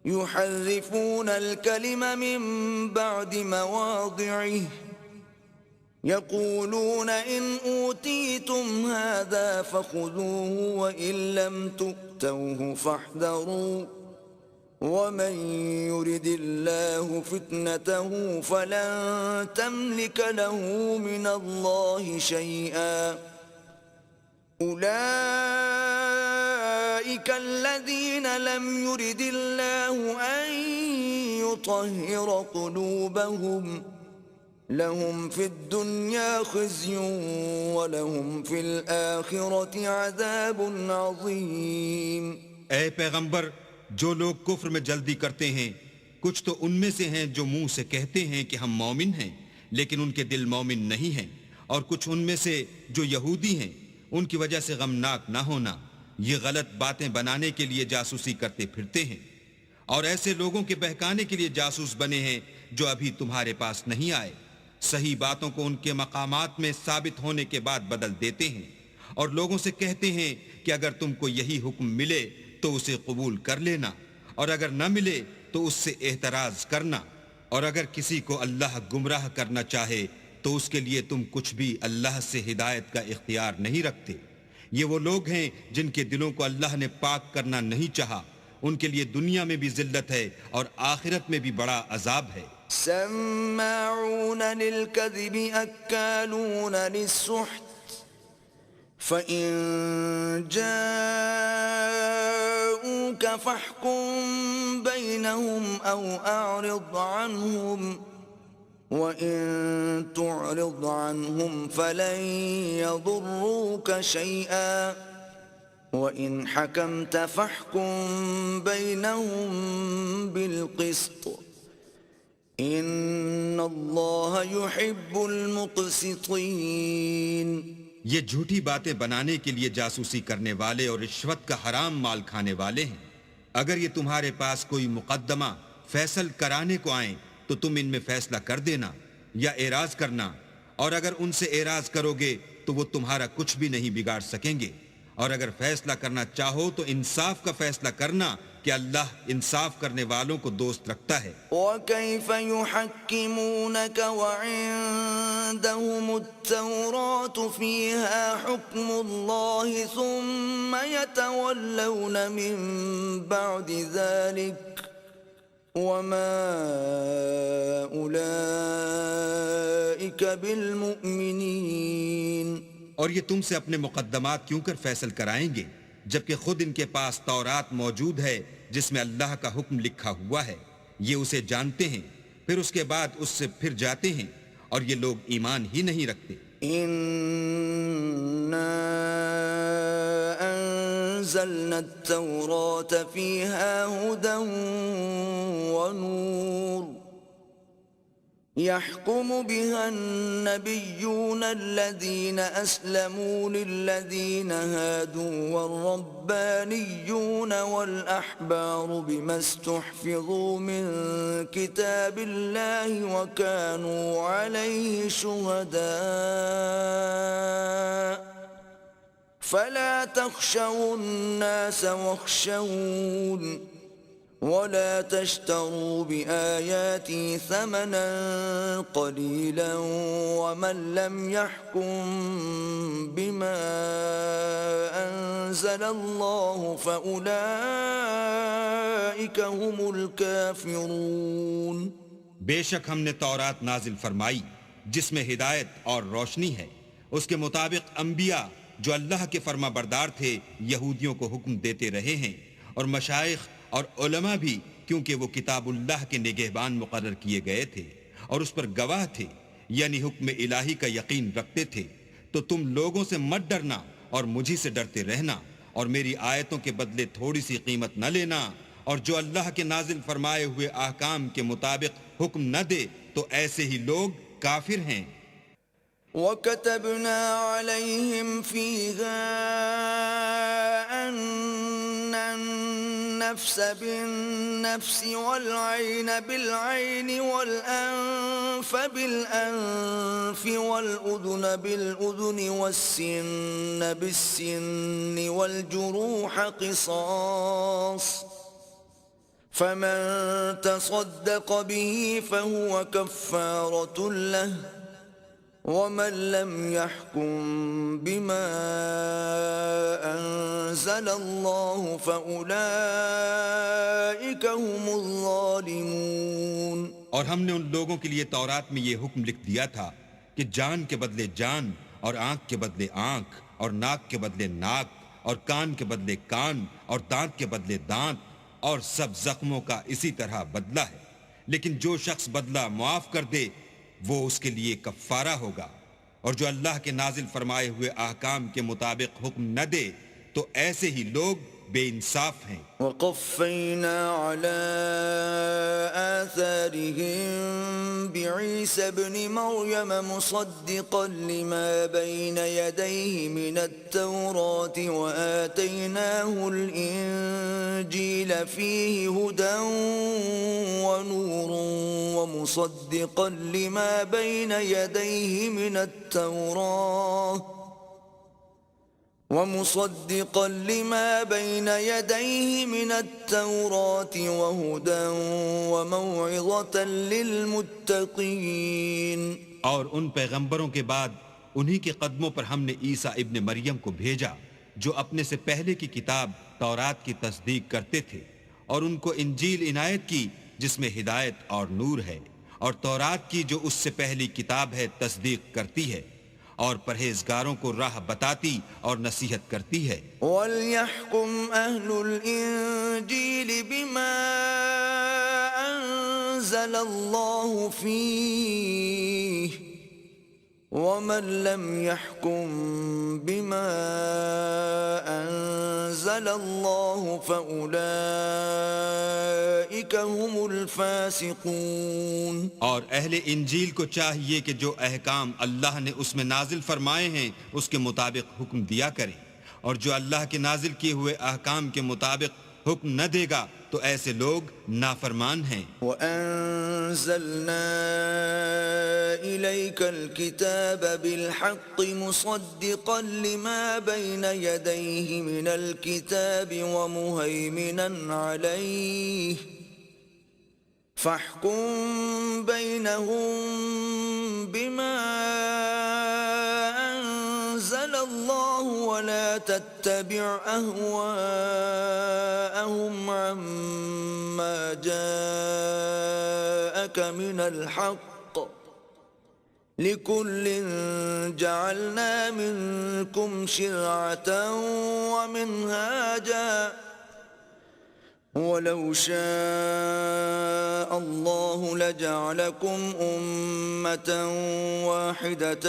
يحرفون الكلم من بعد مواضعه يقولون إن أوتيتم هذا فخذوه وإن لم تؤتوه فاحذروا ومن يرد الله فتنته فلن تملك له من الله شيئا أولئك الذين لم يرد الله أن يطهر قلوبهم لهم في الدنيا خزي ولهم في الآخرة عذاب عظيم۔ اے پیغمبر، جو لوگ کفر میں جلدی کرتے ہیں کچھ تو ان میں سے ہیں جو منہ سے کہتے ہیں کہ ہم مومن ہیں لیکن ان کے دل مومن نہیں ہیں، اور کچھ ان میں سے جو یہودی ہیں، ان کی وجہ سے غمناک نہ ہونا، یہ غلط باتیں بنانے کے لیے جاسوسی کرتے پھرتے ہیں، اور ایسے لوگوں کے بہکانے کے لیے جاسوس بنے ہیں جو ابھی تمہارے پاس نہیں آئے، صحیح باتوں کو ان کے مقامات میں ثابت ہونے کے بعد بدل دیتے ہیں، اور لوگوں سے کہتے ہیں کہ اگر تم کو یہی حکم ملے تو اسے قبول کر لینا، اور اگر نہ ملے تو اس سے اعتراض کرنا، اور اگر کسی کو اللہ گمراہ کرنا چاہے تو اس کے لیے تم کچھ بھی اللہ سے ہدایت کا اختیار نہیں رکھتے۔ یہ وہ لوگ ہیں جن کے دلوں کو اللہ نے پاک کرنا نہیں چاہا، ان کے لیے دنیا میں بھی ذلت ہے اور آخرت میں بھی بڑا عذاب ہے۔ سماعون للكذب أكالون للسحت فإن جاءوك فاحكم بينهم أو أعرض عنهم وإن تعرض عنهم فلن يضروك شيئا وإن حكمت فاحكم بينهم بالقسط إن الله يحب المقسطين۔ یہ جھوٹی باتیں بنانے کے لیے جاسوسی کرنے والے اور رشوت کا حرام مال کھانے والے ہیں۔ اگر یہ تمہارے پاس کوئی مقدمہ فیصل کرانے کو آئیں تو تم ان میں فیصلہ کر دینا یا اعراض کرنا، اور اگر ان سے اعراض کرو گے تو وہ تمہارا کچھ بھی نہیں بگاڑ سکیں گے، اور اگر فیصلہ کرنا چاہو تو انصاف کا فیصلہ کرنا کہ اللہ انصاف کرنے والوں کو دوست رکھتا ہے۔ وَكَيْفَ يُحَكِّمُونَكَ وَعِندَهُمُ التَّوْرَاةُ فِيهَا حُكْمُ اللَّهِ ثُمَّ يَتَوَلَّوْنَ مِن بَعْدِ ذَلِكَ وَمَا أُولَئِكَ بِالْمُؤْمِنِينَ۔ اور یہ تم سے اپنے مقدمات کیوں کر فیصل کرائیں گے جبکہ خود ان کے پاس تورات موجود ہے جس میں اللہ کا حکم لکھا ہوا ہے، یہ اسے جانتے ہیں، پھر اس کے بعد اس سے پھر جاتے ہیں، اور یہ لوگ ایمان ہی نہیں رکھتے۔ إِنَّا أَنزَلْنَا التَّوْرَاةَ فِيهَا هُدًى وَنُورٌ يحكم بها النبيون الذين أسلموا للذين هادوا والربانيون والأحبار بما استحفظوا من كتاب الله وكانوا عليه شهداء فلا تخشوا الناس واخشون ولا تشتروا بآياتي ثمنا قليلا ومن لم يحكم بما أنزل الله فأولئك هم الكافرون۔ بے شک ہم نے تورات نازل فرمائی جس میں ہدایت اور روشنی ہے، اس کے مطابق انبیاء جو اللہ کے فرما بردار تھے یہودیوں کو حکم دیتے رہے ہیں، اور مشائخ اور علماء بھی کیونکہ وہ کتاب اللہ کے نگہبان مقرر کیے گئے تھے، اور اس پر گواہ تھے، یعنی حکم الہی کا یقین رکھتے تھے، تو تم لوگوں سے مت ڈرنا اور مجھی سے ڈرتے رہنا، اور میری آیتوں کے بدلے تھوڑی سی قیمت نہ لینا، اور جو اللہ کے نازل فرمائے ہوئے احکام کے مطابق حکم نہ دے تو ایسے ہی لوگ کافر ہیں۔ وَكَتَبْنَا عَلَيْهِمْ فِيهَا أَنَّ النَّفْسَ بِالنَّفْسِ وَالْعَيْنَ بِالْعَيْنِ وَالْأَنفَ بِالْأَنفِ وَالْأُذُنَ بِالْأُذُنِ وَالسِّنَّ بِالسِّنِّ وَالْجُرُوحَ قِصَاصٌ فَمَن تَصَدَّقَ بِهِ فَهُوَ كَفَّارَةٌ لَهُ وَمَن لَّمْ يَحْكُم بِمَا أَنزَلَ اللَّهُ فَأُولَٰئِكَ هُمُ الظَّالِمُونَ۔ اور ہم نے ان لوگوں کے لیے تورات میں یہ حکم لکھ دیا تھا کہ جان کے بدلے جان، اور آنکھ کے بدلے آنکھ، اور ناک کے بدلے ناک، اور کان کے بدلے کان، اور دانت کے بدلے دانت، اور سب زخموں کا اسی طرح بدلہ ہے، لیکن جو شخص بدلہ معاف کر دے وہ اس کے لیے کفارہ ہوگا، اور جو اللہ کے نازل فرمائے ہوئے احکام کے مطابق حکم نہ دے تو ایسے ہی لوگ بے انصاف ہیں۔ وَقَفَّيْنَا عَلَىٰ آثَارِهِم بِعِيسَى ابْنِ مَرْيَمَ مُصَدِّقًا لِّمَا بَيْنَ يَدَيْهِ مِنَ التَّوْرَاةِ وَآتَيْنَاهُ الْإِنجِيلَ فِيهِ هُدًى وَنُورٌ وَمُصَدِّقًا لِّمَا بَيْنَ يَدَيْهِ مِنَ التَّوْرَاةِ وَهُدًى وَمَوْعِظَةً لِّلْمُتَّقِينَ۔ اور ان پیغمبروں کے بعد انہی کے قدموں پر ہم نے عیسیٰ ابن مریم کو بھیجا، جو اپنے سے پہلے کی کتاب تورات کی تصدیق کرتے تھے، اور ان کو انجیل عنایت کی جس میں ہدایت اور نور ہے، اور تورات کی جو اس سے پہلی کتاب ہے تصدیق کرتی ہے، اور پرہیزگاروں کو راہ بتاتی اور نصیحت کرتی ہے۔ وَلْيَحْكُمْ أَهْلُ الْإِنجِيلِ بِمَا أَنزَلَ اللَّهُ فِيهِ وَمَن لَّمْ يَحْكُم بِمَا أَنزَلَ اللَّهُ فَأُولَٰئِكَ هُمُ الْفَاسِقُونَ۔ اور اہل انجیل کو چاہیے کہ جو احکام اللہ نے اس میں نازل فرمائے ہیں اس کے مطابق حکم دیا کریں، اور جو اللہ کے نازل کیے ہوئے احکام کے مطابق حکم نہ دے گا تو ایسے لوگ نافرمان ہیں۔ وَأَنزَلْنَا إِلَيْكَ الْكِتَابَ بِالْحَقِّ مُصَدِّقًا لِّمَا بَيْنَ يَدَيْهِ مِنَ الْكِتَابِ وَمُهَيْمِنًا عَلَيْهِ فَاحْكُم بَيْنَهُم بِمَا أَنزَلَ اللَّهُ وَلَا تَتَّبِعْ أَهْوَاءَهُمْ عَمَّا جَاءَكَ مِنَ الْحَقِّ لِكُلٍّ جَعَلْنَا مِنكُمْ شِرْعَةً وَمِنْهَاجًا وَلَوْ شَاءَ اللَّهُ لَجَعَلَكُمْ أُمَّةً وَاحِدَةً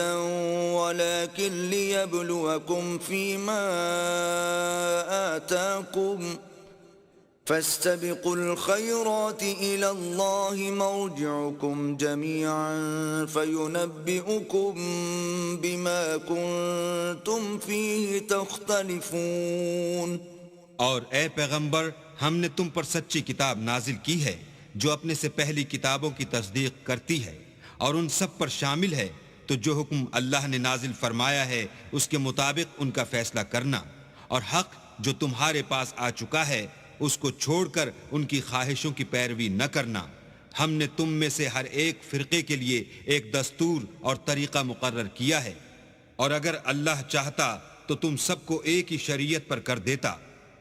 وَلَكِنْ لِيَبْلُوَكُمْ فِيمَا آتَاكُمْ فَاسْتَبِقُوا الْخَيْرَاتِ إِلَى اللَّهِ مَرْجِعُكُمْ جَمِيعًا فَيُنَبِّئُكُم بِمَا كُنتُمْ فِيهِ تَخْتَلِفُونَ۔ اور اے پیغمبر، ہم نے تم پر سچی کتاب نازل کی ہے جو اپنے سے پہلی کتابوں کی تصدیق کرتی ہے، اور ان سب پر شامل ہے، تو جو حکم اللہ نے نازل فرمایا ہے اس کے مطابق ان کا فیصلہ کرنا، اور حق جو تمہارے پاس آ چکا ہے اس کو چھوڑ کر ان کی خواہشوں کی پیروی نہ کرنا۔ ہم نے تم میں سے ہر ایک فرقے کے لیے ایک دستور اور طریقہ مقرر کیا ہے، اور اگر اللہ چاہتا تو تم سب کو ایک ہی شریعت پر کر دیتا،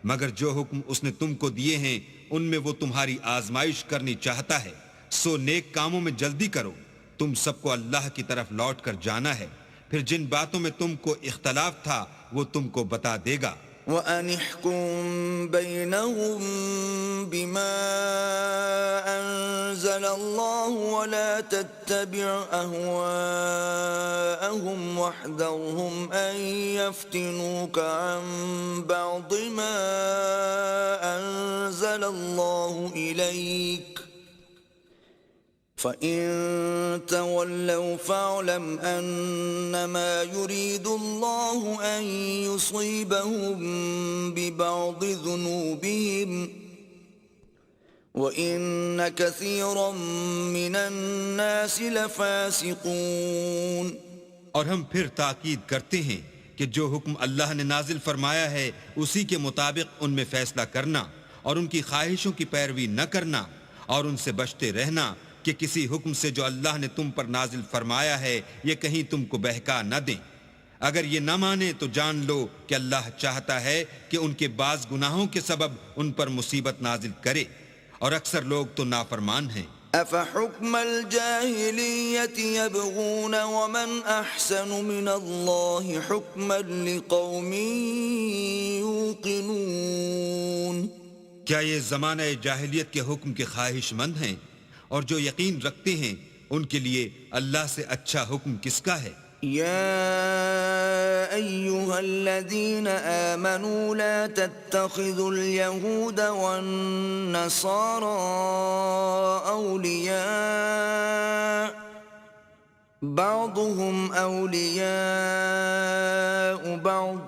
مگر جو حکم اس نے تم کو دیے ہیں ان میں وہ تمہاری آزمائش کرنی چاہتا ہے، سو نیک کاموں میں جلدی کرو، تم سب کو اللہ کی طرف لوٹ کر جانا ہے، پھر جن باتوں میں تم کو اختلاف تھا وہ تم کو بتا دے گا، وَأَنِ احْكُم بَيْنَهُم بِمَا أَنزَلَ اللَّهُ وَلَا تَتَّبِعْ أَهْوَاءَهُمْ وَاحْذَرْهُمْ أَن يَفْتِنُوكَ عَن بَعْضِ مَا أَنزَلَ اللَّهُ إِلَيْكَ فَإِن تَوَلَّوْا فَاعْلَمْ أَنَّمَا يُرِيدُ اللَّهُ أَن يُصِيبَهُم بِبَعْضِ ذُنُوبِهِمْ وَإِنَّ كَثِيرًا مِّنَ النَّاسِ لَفَاسِقُونَ۔ اور ہم پھر تاکید کرتے ہیں کہ جو حکم اللہ نے نازل فرمایا ہے اسی کے مطابق ان میں فیصلہ کرنا اور ان کی خواہشوں کی پیروی نہ کرنا اور ان سے بچتے رہنا کہ کسی حکم سے جو اللہ نے تم پر نازل فرمایا ہے یہ کہیں تم کو بہکا نہ دیں۔ اگر یہ نہ مانے تو جان لو کہ اللہ چاہتا ہے کہ ان کے بعض گناہوں کے سبب ان پر مصیبت نازل کرے، اور اکثر لوگ تو نافرمان ہیں۔ أَفَحُكْمَ الْجَاهِلِيَّةِ يَبْغُونَ وَمَنْ أَحْسَنُ مِنَ اللَّهِ حُكْمًا لِقَوْمٍ يُوقِنُونَ۔ کیا یہ زمانہ جاہلیت کے حکم کے خواہش مند ہیں؟ اور جو یقین رکھتے ہیں ان کے لیے اللہ سے اچھا حکم کس کا ہے؟ يا أيها الذين آمنوا لا تتخذوا اليهود والنصارى أولياء بعضهم أولياء بعض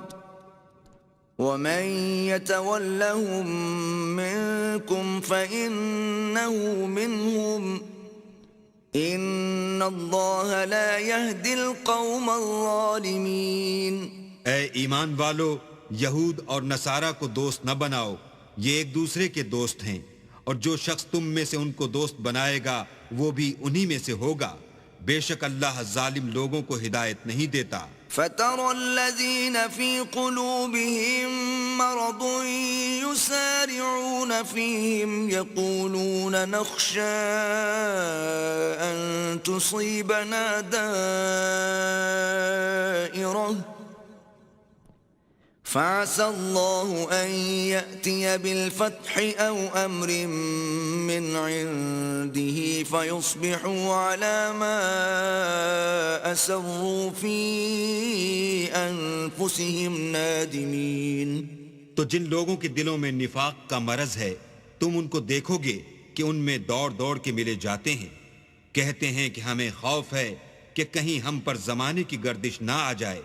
ومن يتولهم منكم فإنه منهم ان اللہ لا يهدي القوم الظالمین۔ اے ایمان والو، یہود اور نصارہ کو دوست نہ بناؤ، یہ ایک دوسرے کے دوست ہیں، اور جو شخص تم میں سے ان کو دوست بنائے گا وہ بھی انہی میں سے ہوگا، بے شک اللہ ظالم لوگوں کو ہدایت نہیں دیتا۔ فَتَرَى الَّذِينَ فِي قُلُوبِهِم مَّرَضٌ يُسَارِعُونَ فِيهِمْ يَقُولُونَ نَخْشَىٰ أَن تُصِيبَنَا دَائِرَةٌ فَعَسَى اللَّهُ أَن يَأْتِيَ بِالْفَتْحِ أَوْ أَمْرٍ مِّنْ عِندِهِ فَيُصْبِحُوا عَلَى مَا أَسَرُّوا فِي أَنفُسِهِمْ نَادِمِينَ۔ تو جن لوگوں کے دلوں میں نفاق کا مرض ہے تم ان کو دیکھو گے کہ ان میں دوڑ دوڑ کے ملے جاتے ہیں، کہتے ہیں کہ ہمیں خوف ہے کہ کہیں ہم پر زمانے کی گردش نہ آ جائے،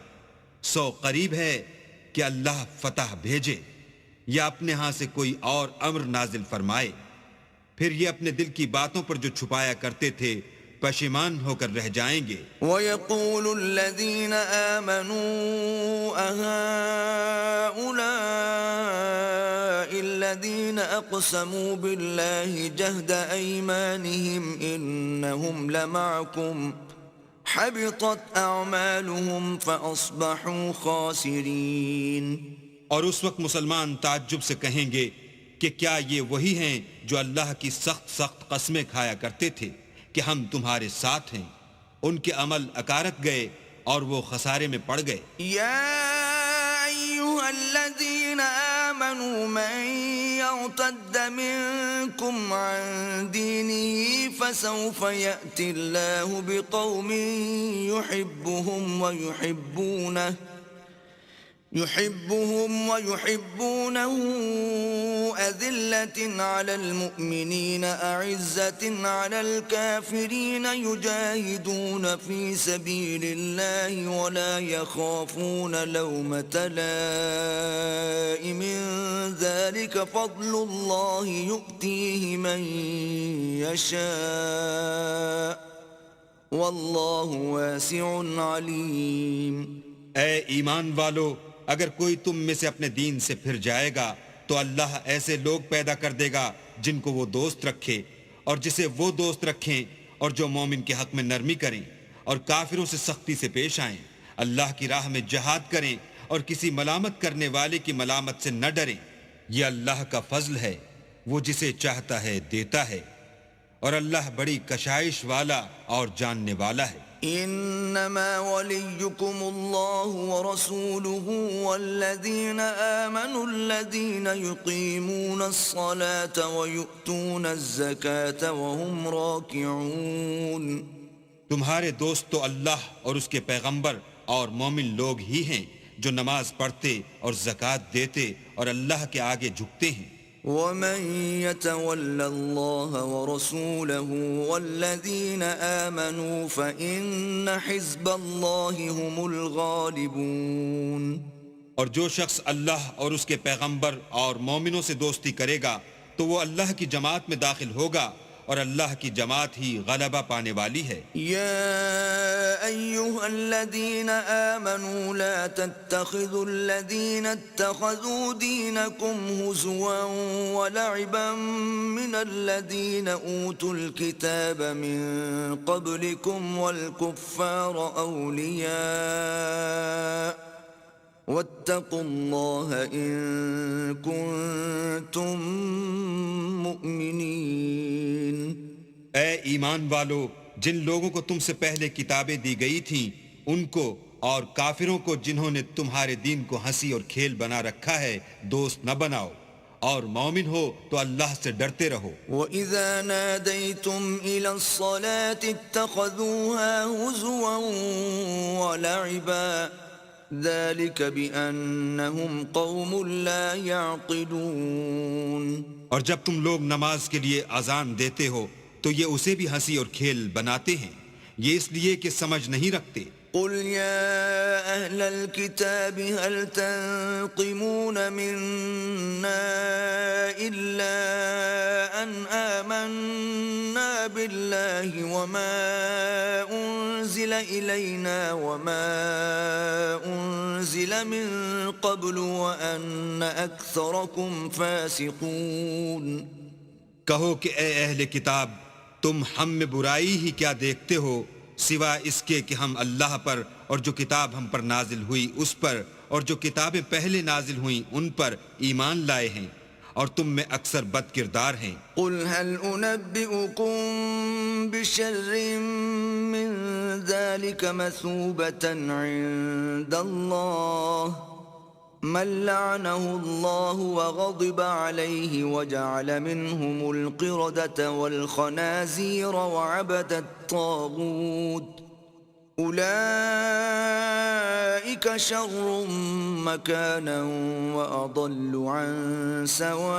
سو قریب ہے کہ اللہ فتح بھیجے یا اپنے ہاں سے کوئی اور امر نازل فرمائے، پھر یہ اپنے دل کی باتوں پر جو چھپایا کرتے تھے پشیمان ہو کر رہ جائیں گے۔ وَيَقُولُ الَّذِينَ آمَنُوا أَهَٰؤُلَاءِ الَّذِينَ أَقْسَمُوا بِاللَّهِ جَهْدَ أَيْمَانِهِمْ إِنَّهُمْ لَمَعَكُمْ حَبِطَتْ أَعْمَالُهُمْ فَأَصْبَحُوا خَاسِرِينَ۔ اور اس وقت مسلمان تعجب سے کہیں گے کہ کیا یہ وہی ہیں جو اللہ کی سخت سخت قسمیں کھایا کرتے تھے کہ ہم تمہارے ساتھ ہیں، ان کے عمل اکارت گئے اور وہ خسارے میں پڑ گئے۔ یا ایھا الذین آمنوا من یرتد منکم عن دینه فسوف یأتی اللہ بقوم يحبهم ويحبونه أذلة على المؤمنين أعزة على الكافرين يجاهدون في سبيل الله ولا يخافون لومة لائم ذلك فضل الله يؤتيه من يشاء والله واسع عليم۔ اے ایمان والو، اگر کوئی تم میں سے اپنے دین سے پھر جائے گا تو اللہ ایسے لوگ پیدا کر دے گا جن کو وہ دوست رکھے اور جسے وہ دوست رکھیں، اور جو مومن کے حق میں نرمی کریں اور کافروں سے سختی سے پیش آئیں، اللہ کی راہ میں جہاد کریں اور کسی ملامت کرنے والے کی ملامت سے نہ ڈریں۔ یہ اللہ کا فضل ہے، وہ جسے چاہتا ہے دیتا ہے، اور اللہ بڑی کشائش والا اور جاننے والا ہے۔ إنما وليكم الله ورسوله والذين آمنوا الذين يقيمون الصلاة ويؤتون الزكاة وهم راكعون. تمہارے دوست تو اللہ اور اس کے پیغمبر اور مومن لوگ ہی ہیں جو نماز پڑھتے اور زکوٰۃ دیتے اور اللہ کے آگے جھکتے ہیں. ومن يتول الله ورسوله والذين آمنوا فإن حزب الله هم الغالبون. اور جو شخص اللہ اور اس کے پیغمبر اور مومنوں سے دوستی کرے گا تو وہ اللہ کی جماعت میں داخل ہوگا اور اللہ کی جماعت ہی غلبہ پانے والی ہے. يا أيها الذين آمنوا لا تتخذوا الذين اتخذوا دينكم هزوا ولعبا من الذين أوتوا الكتاب من قبلكم والكفار أولياء واتقوا الله إن كنتم مؤمنين. اے ایمان والو، جن لوگوں کو تم سے پہلے کتابیں دی گئی تھیں ان کو اور کافروں کو جنہوں نے تمہارے دین کو ہنسی اور کھیل بنا رکھا ہے دوست نہ بناؤ، اور مومن ہو تو اللہ سے ڈرتے رہو. وَإِذَا نَادَيْتُمْ إِلَى الصَّلَاةِ اتَّخَذُوهَا هُزُوًا وَلَعِبًا ذَلِكَ بِأَنَّهُمْ قَوْمٌ لَا يَعْقِلُونَ. اور جب تم لوگ نماز کے لیے اذان دیتے ہو تو یہ اسے بھی ہنسی اور کھیل بناتے ہیں، یہ اس لیے کہ سمجھ نہیں رکھتے. قل يا أهل الكتاب هل تنقمون منا إلا أن آمنا بالله وما أنزل إلينا وما أنزل من قبل وأن أكثركم فاسقون. کہو کہ اے اہل کتاب، تم ہم میں برائی ہی کیا دیکھتے ہو سوا اس کے کہ ہم اللہ پر اور جو کتاب ہم پر نازل ہوئی اس پر اور جو کتابیں پہلے نازل ہوئیں ان پر ایمان لائے ہیں، اور تم میں اکثر بد کردار ہیں. قل هل أنبئكم بشر من ذلك مثوبة عند الله من لعنه الله وغضب عليه وجعل منهم القردة والخنازير وعبد الطاغوت أولئك شر مكانا وأضل عن سواء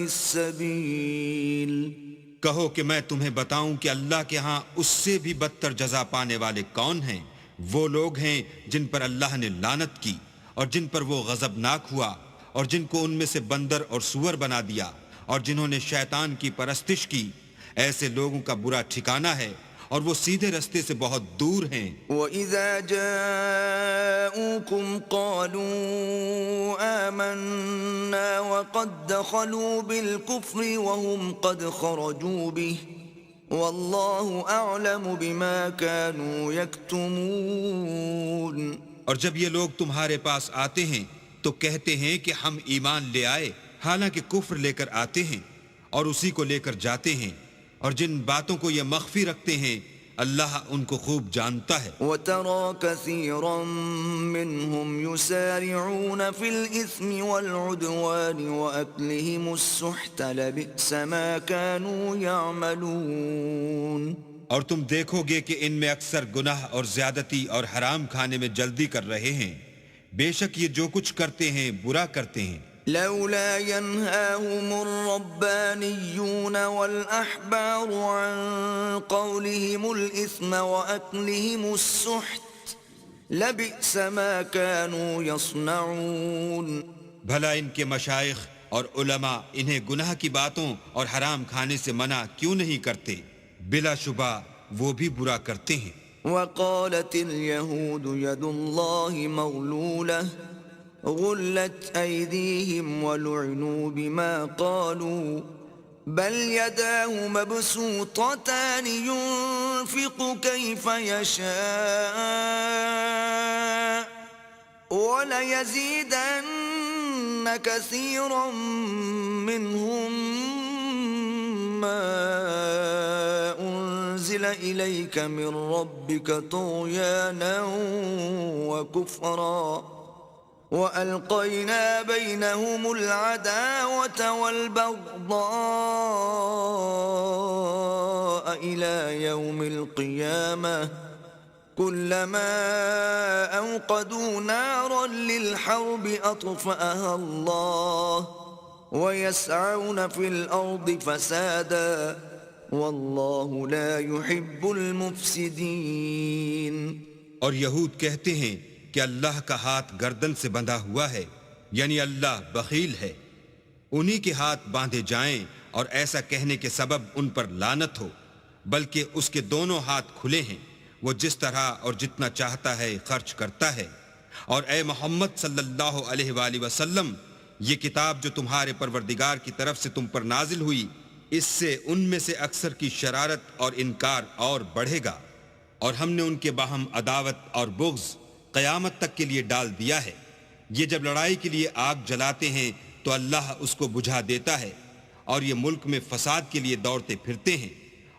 السبيل. کہو کہ میں تمہیں بتاؤں کہ اللہ کے ہاں اس سے بھی بدتر جزا پانے والے کون ہیں؟ وہ لوگ ہیں جن پر اللہ نے لعنت کی اور جن پر وہ غضبناک ہوا اور جن کو ان میں سے بندر اور سور بنا دیا اور جنہوں نے شیطان کی پرستش کی. ایسے لوگوں کا برا ٹھکانہ ہے اور وہ سیدھے رستے سے بہت دور ہیں. وَإِذَا جَاءُوكُمْ قَالُوا آمَنَّا وَقَدْ دَخَلُوا بِالْكُفْرِ وَهُمْ قَدْ خَرَجُوا بِهِ واللہ اعلم بما كانوا یکتمون. اور جب یہ لوگ تمہارے پاس آتے ہیں تو کہتے ہیں کہ ہم ایمان لے آئے، حالانکہ کفر لے کر آتے ہیں اور اسی کو لے کر جاتے ہیں، اور جن باتوں کو یہ مخفی رکھتے ہیں اللہ ان کو خوب جانتا ہے. وَتَرَى كَثِيرًا مِّنْهُمْ يُسَارِعُونَ فِي الْإِثْمِ وَالْعُدْوَانِ وَأَكْلِهِمُ السُّحْتَ لَبِئْسَ مَا كَانُوا يَعْمَلُونَ. اور تم دیکھو گے کہ ان میں اکثر گناہ اور زیادتی اور حرام کھانے میں جلدی کر رہے ہیں، بے شک یہ جو کچھ کرتے ہیں برا کرتے ہیں. لولا ينهاهم الربانيون والأحبار عن قولهم الإثم وأكلهم السحت لبئس ما كانوا يصنعون. بھلا ان کے مشائخ اور علماء انہیں گناہ کی باتوں اور حرام کھانے سے منع کیوں نہیں کرتے؟ بلا شبہ وہ بھی برا کرتے ہیں. وقالت اليهود يد الله مغلولة غلت أيديهم ولعنوا بما قالوا بل يداه مبسوطتان ينفق كيف يشاء وليزيدن كثيرا منهم ما أنزل أنزل إليك من ربك طغيانا وكفرا وألقينا بينهم العداوة والبغضاء إلى يوم القيامة كلما أوقدوا نارا للحرب أطفأها الله ويسعون في الأرض فسادا والله لا يحب المفسدين. اور یہود کہتے ہیں کہ اللہ کا ہاتھ گردن سے بندھا ہوا ہے، یعنی اللہ بخیل ہے، انہی کے ہاتھ باندھے جائیں اور ایسا کہنے کے سبب ان پر لعنت ہو، بلکہ اس کے دونوں ہاتھ کھلے ہیں، وہ جس طرح اور جتنا چاہتا ہے خرچ کرتا ہے۔ اور اے محمد صلی اللہ علیہ وآلہ وسلم، یہ کتاب جو تمہارے پروردگار کی طرف سے تم پر نازل ہوئی، اس سے ان میں سے اکثر کی شرارت اور انکار اور بڑھے گا، اور ہم نے ان کے باہم عداوت اور بغض قیامت تک کے لیے ڈال دیا ہے۔ یہ جب لڑائی کے لیے آگ جلاتے ہیں تو اللہ اس کو بجھا دیتا ہے، اور یہ ملک میں فساد کے لیے دوڑتے پھرتے ہیں،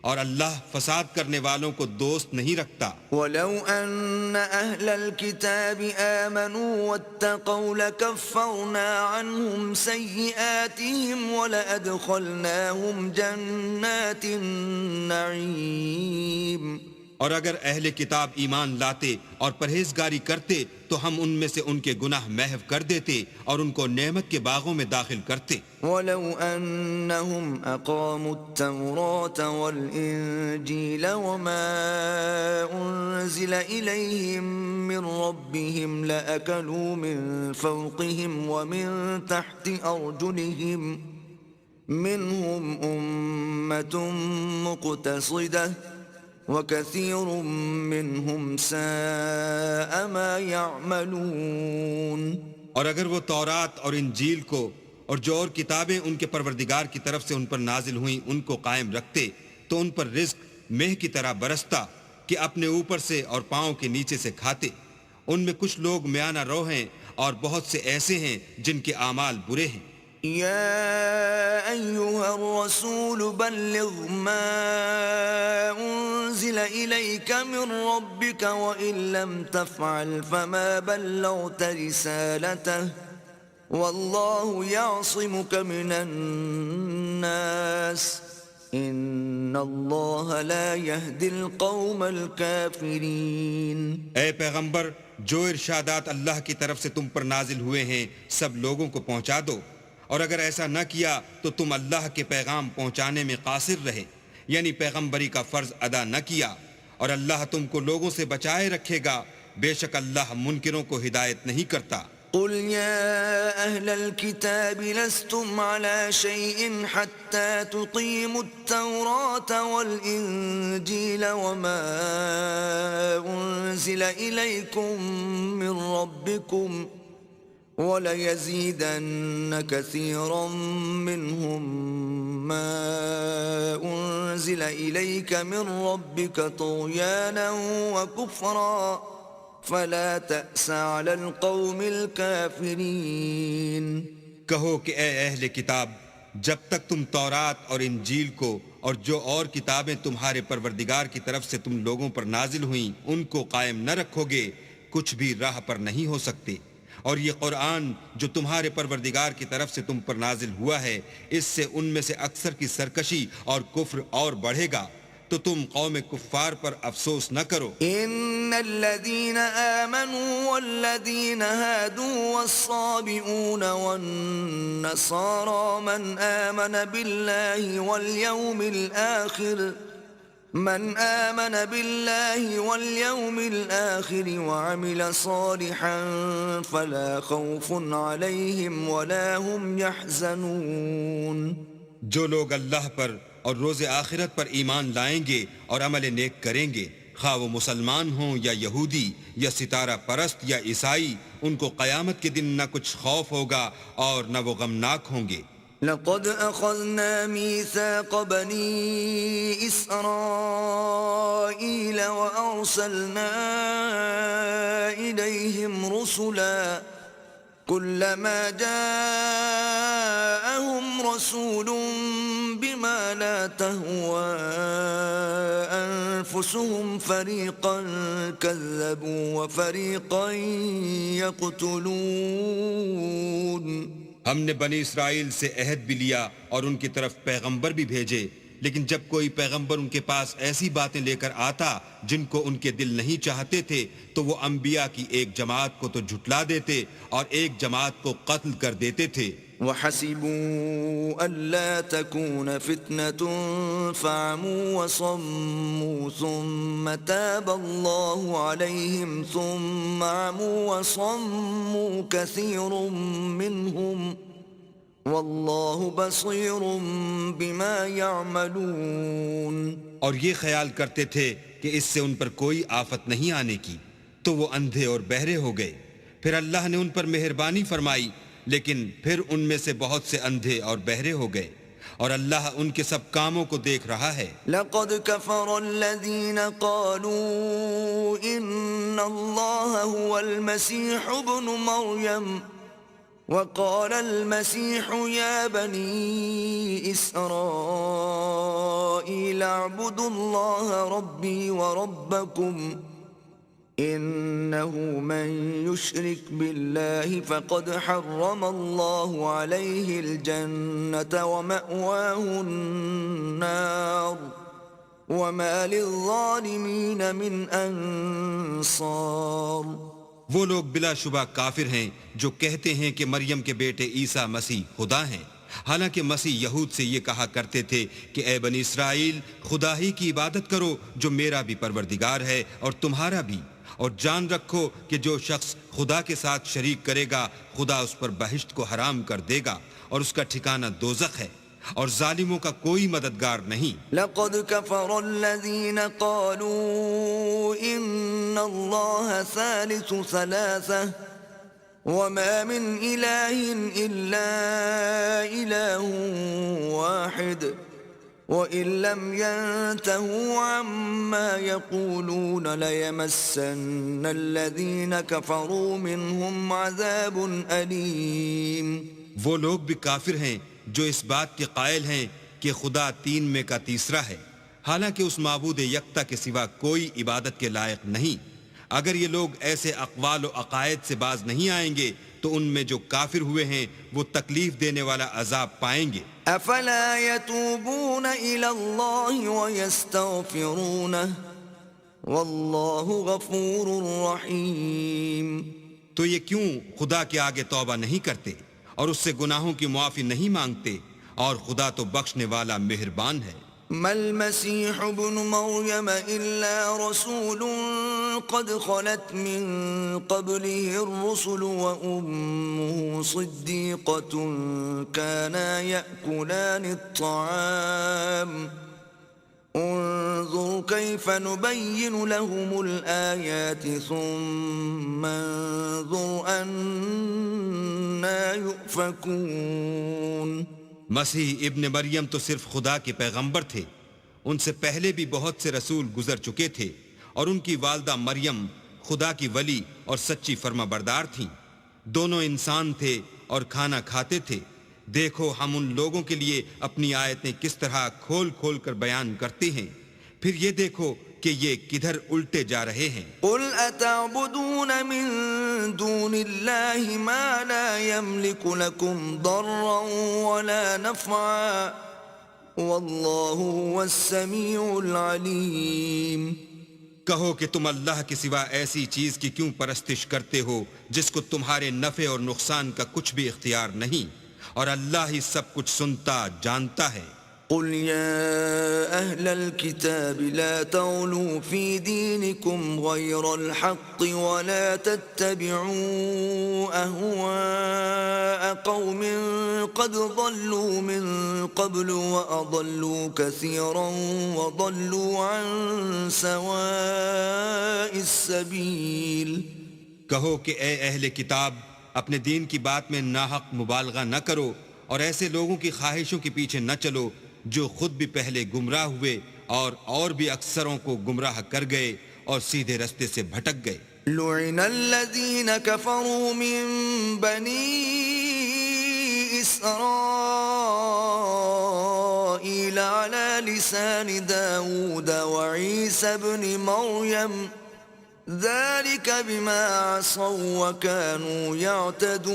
اور اللہ فساد کرنے والوں کو دوست نہیں رکھتا۔ وَلَوْ أَنَّ أَهْلَ الْكِتَابِ آمَنُوا وَاتَّقَوْا لَكَفَّرْنَا عَنْهُمْ سَيِّئَاتِهِمْ وَلَأَدْخَلْنَاهُمْ جَنَّاتِ النَّعِيمِ۔ اور اگر اہل کتاب ایمان لاتے اور پرہیزگاری کرتے تو ہم ان میں سے ان کے گناہ محو کر دیتے اور ان کو نعمت کے باغوں میں داخل کرتے۔ وَلَوْ أَنَّهُمْ أَقَامُوا التَّوْرَاةَ وَالْإِنْجِيلَ وَمَا أُنْزِلَ إِلَيْهِمْ مِنْ رَبِّهِمْ لَأَكَلُوا مِنْ فَوْقِهِمْ وَمِنْ تَحْتِ أَرْجُلِهِمْ مِنْهُمْ أُمَّةٌ مُقْتَصِدَةٌ وَكَثِيرٌ مِّنْهُمْ سَاءَ مَا يَعْمَلُونَ۔ اور اگر وہ تورات اور انجیل کو اور جو اور کتابیں ان کے پروردگار کی طرف سے ان پر نازل ہوئیں ان کو قائم رکھتے تو ان پر رزق مہ کی طرح برستا کہ اپنے اوپر سے اور پاؤں کے نیچے سے کھاتے۔ ان میں کچھ لوگ میانہ رو ہیں اور بہت سے ایسے ہیں جن کے اعمال برے ہیں۔ يا أيها الرسول بلغ ما أنزل إليك من ربك وإن لم تفعل فما بلغت رسالته والله يعصمك من الناس إن الله لا يهدي القوم الكافرين۔ اے پیغمبر، جو ارشادات اللہ کی طرف سے تم پر نازل ہوئے ہیں سب لوگوں کو پہنچا دو، اور اگر ایسا نہ کیا تو تم اللہ کے پیغام پہنچانے میں قاصر رہے، یعنی پیغمبری کا فرض ادا نہ کیا، اور اللہ تم کو لوگوں سے بچائے رکھے گا، بے شک اللہ منکروں کو ہدایت نہیں کرتا۔ قل يا أهل الكتاب لستم على شيء حتى تقيموا التوراة والإنجيل وما أنزل إليكم من ربكم وَلَيَزِيدَنَّ كَثِيرًا مِّنْهُمْ مَا أُنزِلَ إِلَيْكَ مِنْ رَبِّكَ طُغْيَانًا وَكُفْرًا فَلَا تَأْسَ عَلَى الْقَوْمِ الْكَافِرِينَ۔ کہو کہ اے اہل کتاب، جب تک تم تورات اور انجیل کو اور جو اور کتابیں تمہارے پروردگار کی طرف سے تم لوگوں پر نازل ہوئیں ان کو قائم نہ رکھو گے، کچھ بھی راہ پر نہیں ہو سکتے۔ اور یہ قرآن جو تمہارے پروردگار کی طرف سے تم پر نازل ہوا ہے، اس سے ان میں سے اکثر کی سرکشی اور کفر اور بڑھے گا، تو تم قوم کفار پر افسوس نہ کرو۔ ان الذين آمنوا والذين هادوا والصابئون والنصارى من آمن بالله واليوم الآخر وعمل صالحا فلا خوف عليهم ولا هم يحزنون۔ جو لوگ اللہ پر اور روز آخرت پر ایمان لائیں گے اور عمل نیک کریں گے، خواہ وہ مسلمان ہوں یا یہودی یا ستارہ پرست یا عیسائی، ان کو قیامت کے دن نہ کچھ خوف ہوگا اور نہ وہ غمناک ہوں گے۔ لقد أخذنا ميثاق بني إسرائيل وأرسلنا إليهم رسلا كلما جاءهم رسول بما لا تهوى أنفسهم فريقا كذبوا وفريقا يقتلون. ہم نے بنی اسرائیل سے عہد بھی لیا اور ان کی طرف پیغمبر بھی بھیجے، لیکن جب کوئی پیغمبر ان کے پاس ایسی باتیں لے کر آتا جن کو ان کے دل نہیں چاہتے تھے تو وہ انبیاء کی ایک جماعت کو تو جھٹلا دیتے اور ایک جماعت کو قتل کر دیتے تھے. وحسبوا ألا تكون فتنة فعموا وصموا ثم تاب الله عليهم ثم عموا وصموا كثير منهم والله بصير بما يعملون. اور یہ خیال کرتے تھے کہ اس سے ان پر کوئی آفت نہیں آنے کی تو وہ اندھے اور بہرے ہو گئے. پھر اللہ نے ان پر مہربانی فرمائی لیکن پھر ان میں سے بہت سے اندھے اور بہرے ہو گئے اور اللہ ان کے سب کاموں کو دیکھ رہا ہے. لقد كفر الذين قالوا إن الله هو المسيح ابن مريم وقال المسيح يا بني إسرائيل اعبدوا الله ربي وربكم إنه من يشرك بالله فقد حرم الله عليه الجنة ومأواه النار وما للظالمين من أنصار. وہ لوگ بلا شبہ کافر ہیں جو کہتے ہیں کہ مریم کے بیٹے عیسیٰ مسیح خدا ہیں، حالانکہ مسیح یہود سے یہ کہا کرتے تھے کہ اے بنی اسرائیل خدا ہی کی عبادت کرو جو میرا بھی پروردگار ہے اور تمہارا بھی، اور جان رکھو کہ جو شخص خدا کے ساتھ شریک کرے گا خدا اس پر بہشت کو حرام کر دے گا اور اس کا ٹھکانہ دوزخ ہے اور ظالموں کا کوئی مددگار نہیں. لقد كفر الذين قالوا إن الله ثالث ثلاثة وما من إله إلا إله واحد وإن لم ينتهوا عما يقولون ليمسن الذين كفروا منهم عذاب أليم. وہ لوگ بھی کافر ہیں جو اس بات کے قائل ہیں کہ خدا تین میں کا تیسرا ہے، حالانکہ اس معبود یکتا کے سوا کوئی عبادت کے لائق نہیں. اگر یہ لوگ ایسے اقوال و عقائد سے باز نہیں آئیں گے تو ان میں جو کافر ہوئے ہیں وہ تکلیف دینے والا عذاب پائیں گے. افلا يتوبون الى الله ويستغفرونه والله غفور رحيم. تو یہ کیوں خدا کے آگے توبہ نہیں کرتے اور اس سے گناہوں کی معافی نہیں مانگتے، اور خدا تو بخشنے والا مہربان ہے. ما المسيح ابن مريم إلا رسول قد خلت من قبله الرسل وأمه صديقة كانا يأكلان الطعام انظر كيف نبين لهم الآيات ثم انظر أنا يؤفكون. مسیح ابن مریم تو صرف خدا کے پیغمبر تھے، ان سے پہلے بھی بہت سے رسول گزر چکے تھے اور ان کی والدہ مریم خدا کی ولی اور سچی فرما بردار تھیں. دونوں انسان تھے اور کھانا کھاتے تھے. دیکھو ہم ان لوگوں کے لیے اپنی آیتیں کس طرح کھول کھول کر بیان کرتے ہیں، پھر یہ دیکھو کہ یہ کدھر الٹے جا رہے ہیں. قل اتعبدون من دون الله ما لا يملك لكم ضرا ولا نفعا والله هو السميع العليم. کہو کہ تم اللہ کے سوا ایسی چیز کی کیوں پرستش کرتے ہو جس کو تمہارے نفع اور نقصان کا کچھ بھی اختیار نہیں، اور اللہ ہی سب کچھ سنتا جانتا ہے. قل يا أهل الكتاب لا تغلوا في دينكم غير الحق ولا تتبعوا أهواء قوم قد ضلوا من قبل وأضلوا كثيرا وضلوا عن سواء السبيل. کہو کہ اے اہل کتاب اپنے دین کی بات میں ناحق مبالغہ نہ کرو اور ایسے لوگوں کی خواہشوں کے پیچھے نہ چلو جو خود بھی پہلے گمراہ ہوئے اور بھی اکثروں کو گمراہ کر گئے اور سیدھے رستے سے بھٹک گئے. لعن الذين كفروا من بني إسرائيل إسرائيل على لسان داود وعيسى ابن مريم ذلك بما عصوا وكانوا يعتدون.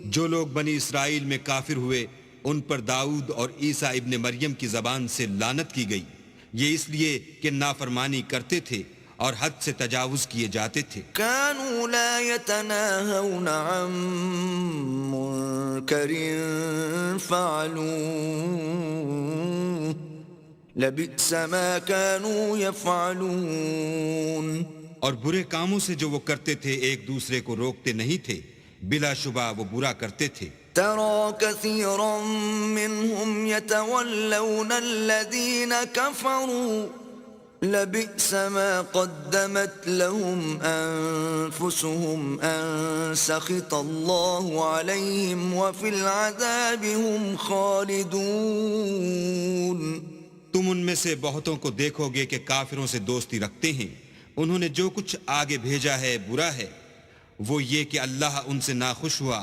جو لوگ بنی اسرائیل میں کافر ہوئے ان پر داؤد اور عیسیٰ ابن مریم کی زبان سے لعنت کی گئی، یہ اس لیے کہ نافرمانی کرتے تھے اور حد سے تجاوز کیے جاتے تھے. كانوا لا يتناهون عن منكر فعلوه لبئس ما كانوا يفعلون. اور برے کاموں سے جو وہ کرتے تھے ایک دوسرے کو روکتے نہیں تھے، بلا شبہ وہ برا کرتے تھے. ترى كثيرا منهم يتولون الذين كفروا لبئس ما قدمت لهم أنفسهم أن سخط الله عليهم وفي العذاب هم خالدون. تم ان میں سے بہتوں کو دیکھو گے کہ کافروں سے دوستی رکھتے ہیں، انہوں نے جو کچھ آگے بھیجا ہے برا ہے، وہ یہ کہ اللہ ان سے ناخوش ہوا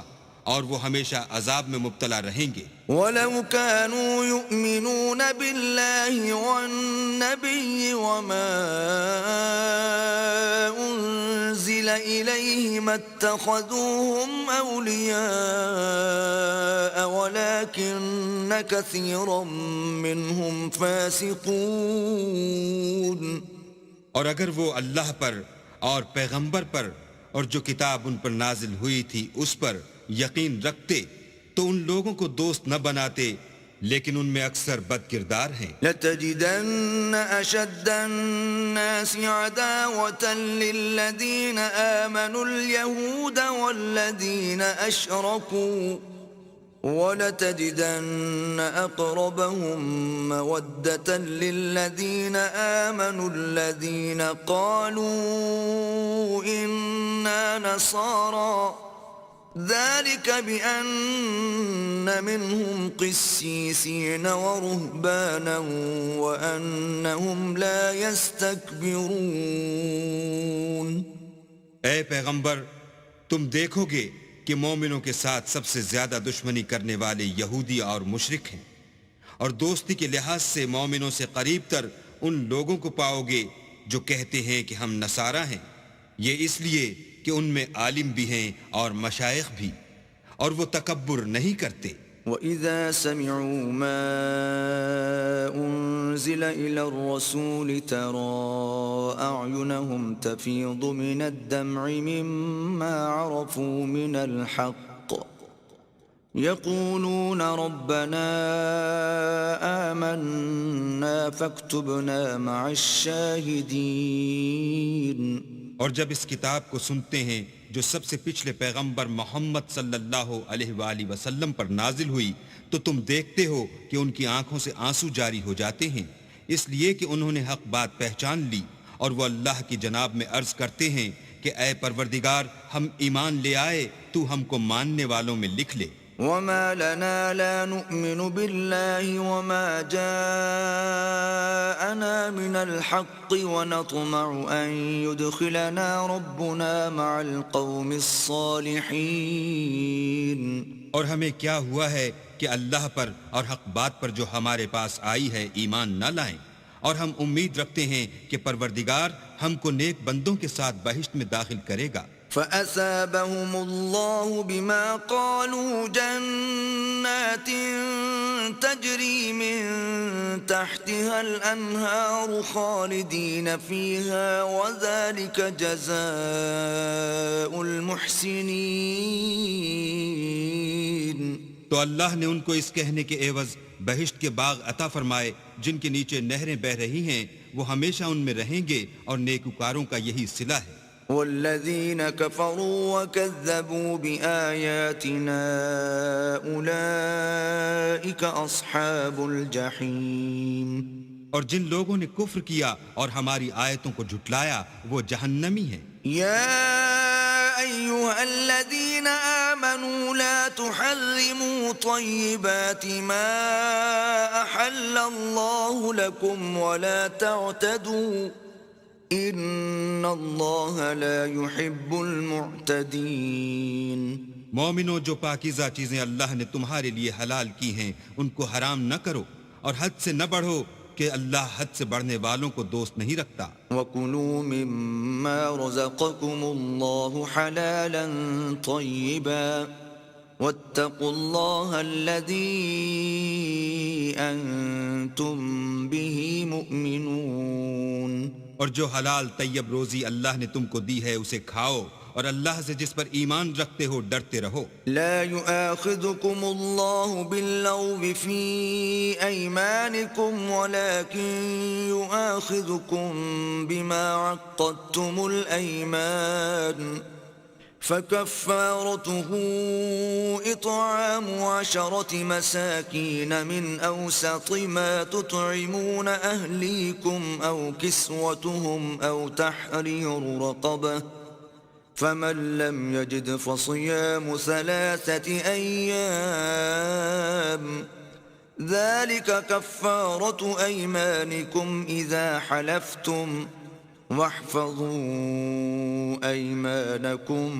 اور وہ ہمیشہ عذاب میں مبتلا رہیں گے. وَلَوْ كَانُوا يُؤْمِنُونَ بِاللَّهِ وَالنَّبِيِّ وَمَا أُنزِلَ إِلَيْهِ مَا اتَّخَذُوهُمْ أَوْلِيَاءَ وَلَكِنَّ كَثِيرًا مِّنْهُمْ فَاسِقُونَ. اور اگر وہ اللہ پر اور پیغمبر پر اور جو کتاب ان پر نازل ہوئی تھی اس پر یقین رکھتے تو ان لوگوں کو دوست نہ بناتے، لیکن ان میں اکثر بد کردار ہیں. لَتَجِدَنَّ أَشَدَّ النَّاسِ عَدَاوَةً لِّلَّذِينَ آمَنُوا الْيَهُودَ وَالَّذِينَ أَشْرَكُوا وَلَتَجِدَنَّ أَقْرَبَهُم مَّوَدَّةً لِّلَّذِينَ آمَنُوا الَّذِينَ قَالُوا إِنَّا نَصَارَىٰ ذلك بأن منهم قسيسين ورهبانا وأنهم لا يستكبرون. اے پیغمبر، تم دیکھو گے کہ مومنوں کے ساتھ سب سے زیادہ دشمنی کرنے والے یہودی اور مشرک ہیں، اور دوستی کے لحاظ سے مومنوں سے قریب تر ان لوگوں کو پاؤ گے جو کہتے ہیں کہ ہم نصارہ ہیں، یہ اس لیے کہ ان میں عالم بھی ہیں اور مشائخ بھی، اور وہ تکبر نہیں کرتے. وَإِذَا سَمِعُوا مَا أُنزِلَ إِلَى الرَّسُولِ تَرَىٰ أَعْيُنَهُمْ تَفِيضُ مِنَ الدَّمْعِ مِمَّا عَرَفُوا مِنَ الْحَقِّ يَقُولُونَ رَبَّنَا آمَنَّا فَاكْتُبْنَا مَعَ الشَّاهِدِينَ. اور جب اس کتاب کو سنتے ہیں جو سب سے پچھلے پیغمبر محمد صلی اللہ علیہ وآلہ وسلم پر نازل ہوئی، تو تم دیکھتے ہو کہ ان کی آنکھوں سے آنسو جاری ہو جاتے ہیں، اس لیے کہ انہوں نے حق بات پہچان لی، اور وہ اللہ کی جناب میں عرض کرتے ہیں کہ اے پروردگار، ہم ایمان لے آئے، تو ہم کو ماننے والوں میں لکھ لے. وما لنا لا نؤمن بالله وما جاءنا من الحق ونطمع أن يدخلنا ربنا مع القوم الصالحين. اور ہمیں کیا ہوا ہے کہ اللہ پر اور حق بات پر جو ہمارے پاس آئی ہے ایمان نہ لائیں، اور ہم امید رکھتے ہیں کہ پروردگار ہم کو نیک بندوں کے ساتھ بہشت میں داخل کرے گا. فَأَثَابَهُمُ اللَّهُ بِمَا قَالُوا جَنَّاتٍ تَجْرِي مِن تَحْتِهَا الْأَنْهَارُ خَالِدِينَ فِيهَا وَذَلِكَ جَزَاءُ الْمُحْسِنِينَ. تو اللہ نے ان کو اس کہنے کے عوض بہشت کے باغ عطا فرمائے جن کے نیچے نہریں بہ رہی ہیں، وہ ہمیشہ ان میں رہیں گے، اور نیکوکاروں کا یہی صلہ ہے. والذين كفروا وكذبوا بآياتنا أولئك أصحاب الجحيم. اور جن لوگوں نے کفر کیا اور ہماری آیتوں کو جھٹلایا وہ جہنمی ہیں. يا أيها الذين آمنوا لا تحرموا طيبات ما أحل الله لكم ولا تعتدوا إن الله لا يحب المعتدين مومنو، جو پاکیزہ چیزیں اللہ نے تمہارے لیے حلال کی ہیں ان کو حرام نہ کرو، اور حد سے نہ بڑھو کہ اللہ حد سے بڑھنے والوں کو دوست نہیں رکھتا۔ وَكُلُوا مِمَّا رَزَقَكُمُ اللَّهُ حَلَالًا طَيِّبًا وَاتَّقُوا اللَّهَ الَّذِي أَنْتُمْ بِهِ مُؤْمِنُونَ۔ اور جو حلال طیب روزی اللہ نے تم کو دی ہے اسے کھاؤ، اور اللہ سے جس پر ایمان رکھتے ہو ڈرتے رہو۔ لا يؤاخذكم الله باللغو في أيمانكم ولكن يؤاخذكم بما عقدتم الأيمان، فكفارته إطعام 10 مساكين من أوسط ما تطعمون أهليكم أو كسوتهم أو تحرير رقبة، فمن لم يجد فصيام 3 أيام، ذلك كفارة أيمانكم إذا حلفتم، واحفظوا أيمانكم،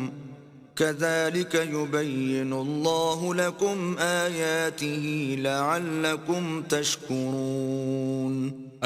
كذلك يبين الله لكم آياته لعلكم تشكرون۔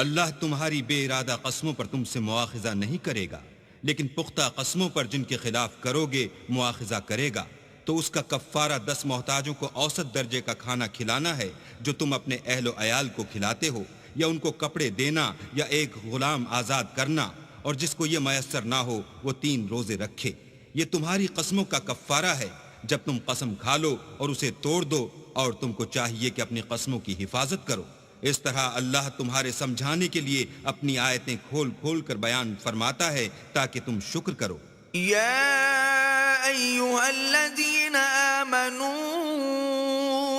اللہ تمہاری بے ارادہ قسموں پر تم سے مواخذہ نہیں کرے گا، لیکن پختہ قسموں پر جن کے خلاف کرو گے مواخذہ کرے گا، تو اس کا کفارہ 10 محتاجوں کو اوسط درجے کا کھانا کھلانا ہے جو تم اپنے اہل و عیال کو کھلاتے ہو، یا ان کو کپڑے دینا، یا ایک غلام آزاد کرنا، اور جس کو یہ میسر نہ ہو وہ 3 روزے رکھے۔ یہ تمہاری قسموں کا کفارہ ہے جب تم قسم کھا لو اور اسے توڑ دو، اور تم کو چاہیے کہ اپنی قسموں کی حفاظت کرو۔ اس طرح اللہ تمہارے سمجھانے کے لیے اپنی آیتیں کھول کھول کر بیان فرماتا ہے تاکہ تم شکر کرو۔ یا ایھا الذین آمنوا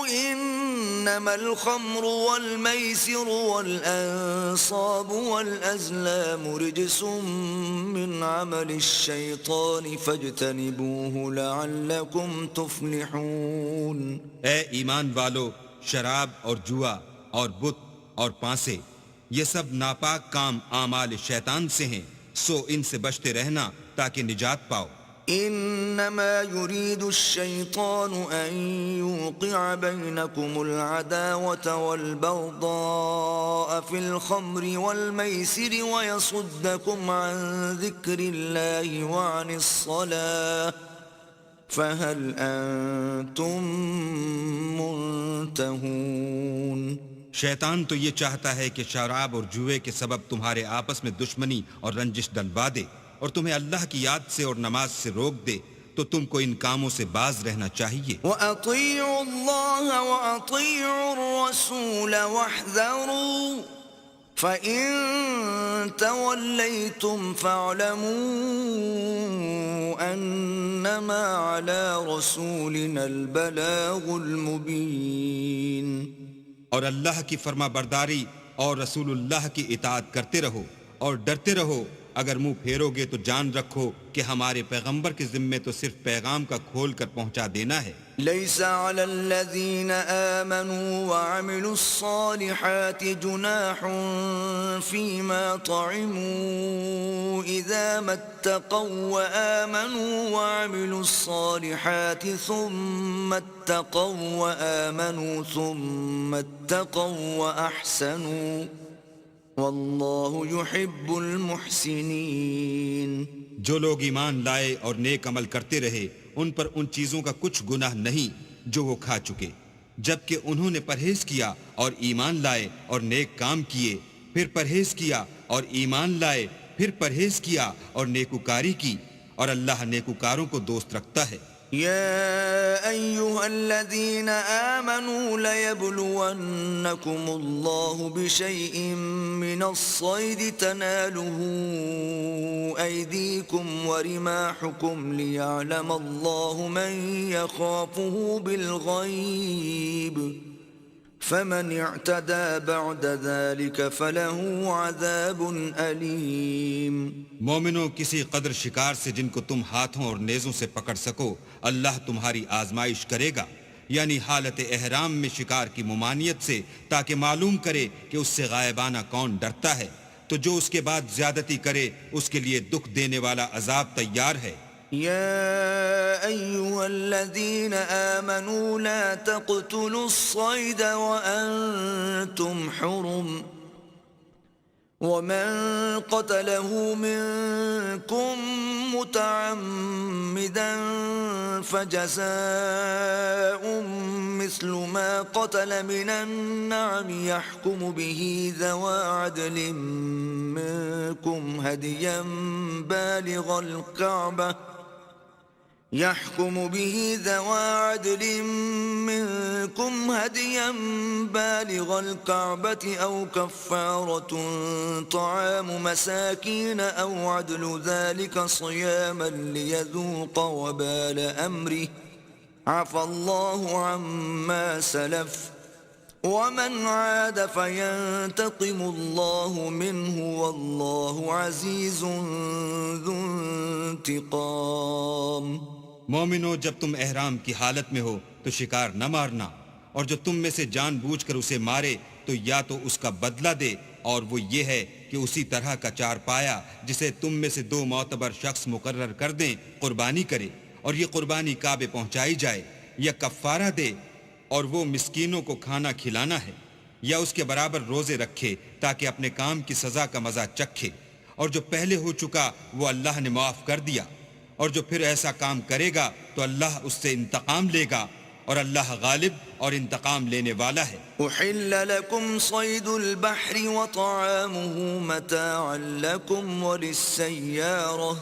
انما الخمر والمیسر والانصاب والازلام رجس من عمل الشیطان فاجتنبوه لعلکم تفلحون۔ اے ایمان والو، شراب اور جوا اور بت اور پانسے، یہ سب ناپاک کام اعمال شیطان سے ہیں، سو ان سے بچتے رہنا تاکہ نجات پاؤ۔ انما يريد الشيطان ان يوقع بينكم العداوة والبغضاء في الخمر والميسر ويصدكم عن ذكر الله وعن الصلاة، فهل انتم منتهون؟ شیطان تو یہ چاہتا ہے کہ شراب اور جوئے کے سبب تمہارے آپس میں دشمنی اور رنجش ڈلوا دے، اور تمہیں اللہ کی یاد سے اور نماز سے روک دے، تو تم کو ان کاموں سے باز رہنا چاہیے۔ وَأَطِيعُوا اللَّهَ وَأَطِيعُوا الرَّسُولَ وَاحْذَرُوا فَإِن تَوَلَّيْتُمْ فَاعْلَمُوا أَنَّمَا عَلَى رَسُولِنَا الْبَلَاغُ الْمُبِينُ۔ اور اللہ کی فرما برداری اور رسول اللہ کی اطاعت کرتے رہو اور ڈرتے رہو، اگر منہ پھیرو گے تو جان رکھو کہ ہمارے پیغمبر کے ذمے تو صرف پیغام کا کھول کر پہنچا دینا ہے۔ ليس على الذين آمنوا وعملوا الصالحات جناح فيما طعموا إذا ما اتقوا وآمنوا وعملوا الصالحات ثم اتقوا وآمنوا ثم اتقوا وأحسنوا والله يحب المحسنين۔ جو لوگ ایمان لائے اور نیک عمل کرتے رہے ان پر ان چیزوں کا کچھ گناہ نہیں جو وہ کھا چکے، جبکہ انہوں نے پرہیز کیا اور ایمان لائے اور نیک کام کیے، پھر پرہیز کیا اور ایمان لائے، پھر پرہیز کیا اور نیکوکاری کی، اور اللہ نیکوکاروں کو دوست رکھتا ہے۔ يا أيها الذين آمنوا ليبلونكم الله بشيء من الصيد تناله أيديكم ورماحكم ليعلم الله من يخافه بالغيب، فمن اعتدى بعد ذلك فله عذاب أليم۔ مومنوں، کسی قدر شکار سے جن کو تم ہاتھوں اور نیزوں سے پکڑ سکو اللہ تمہاری آزمائش کرے گا، یعنی حالت احرام میں شکار کی ممانعت سے، تاکہ معلوم کرے کہ اس سے غائبانہ کون ڈرتا ہے، تو جو اس کے بعد زیادتی کرے اس کے لیے دکھ دینے والا عذاب تیار ہے۔ يا أيها الذين آمنوا لا تقتلوا الصيد وأنتم حرم ومن قتله منكم متعمدا فجزاء مثل ما قتل من النعم يحكم به ذوى عدل منكم هديا بالغ الكعبة أو كفارة طعام مساكين أو عدل ذلك صياما ليذوق وبال أمره عفى الله عما سلف ومن عاد فينتقم الله منه والله عزيز ذو انتقام۔ مومنو، جب تم احرام کی حالت میں ہو تو شکار نہ مارنا، اور جو تم میں سے جان بوجھ کر اسے مارے تو یا تو اس کا بدلہ دے، اور وہ یہ ہے کہ اسی طرح کا چار پایا جسے تم میں سے 2 معتبر شخص مقرر کر دیں قربانی کرے، اور یہ قربانی کعبے پہنچائی جائے، یا کفارہ دے اور وہ مسکینوں کو کھانا کھلانا ہے، یا اس کے برابر روزے رکھے تاکہ اپنے کام کی سزا کا مزہ چکھے، اور جو پہلے ہو چکا وہ اللہ نے معاف کر دیا، اور جو پھر ایسا کام کرے گا تو اللہ اس سے انتقام لے گا، اور اللہ غالب اور انتقام لینے والا ہے۔ احل لكم صيد البحر وطعامه متاعا لكم وللسيارة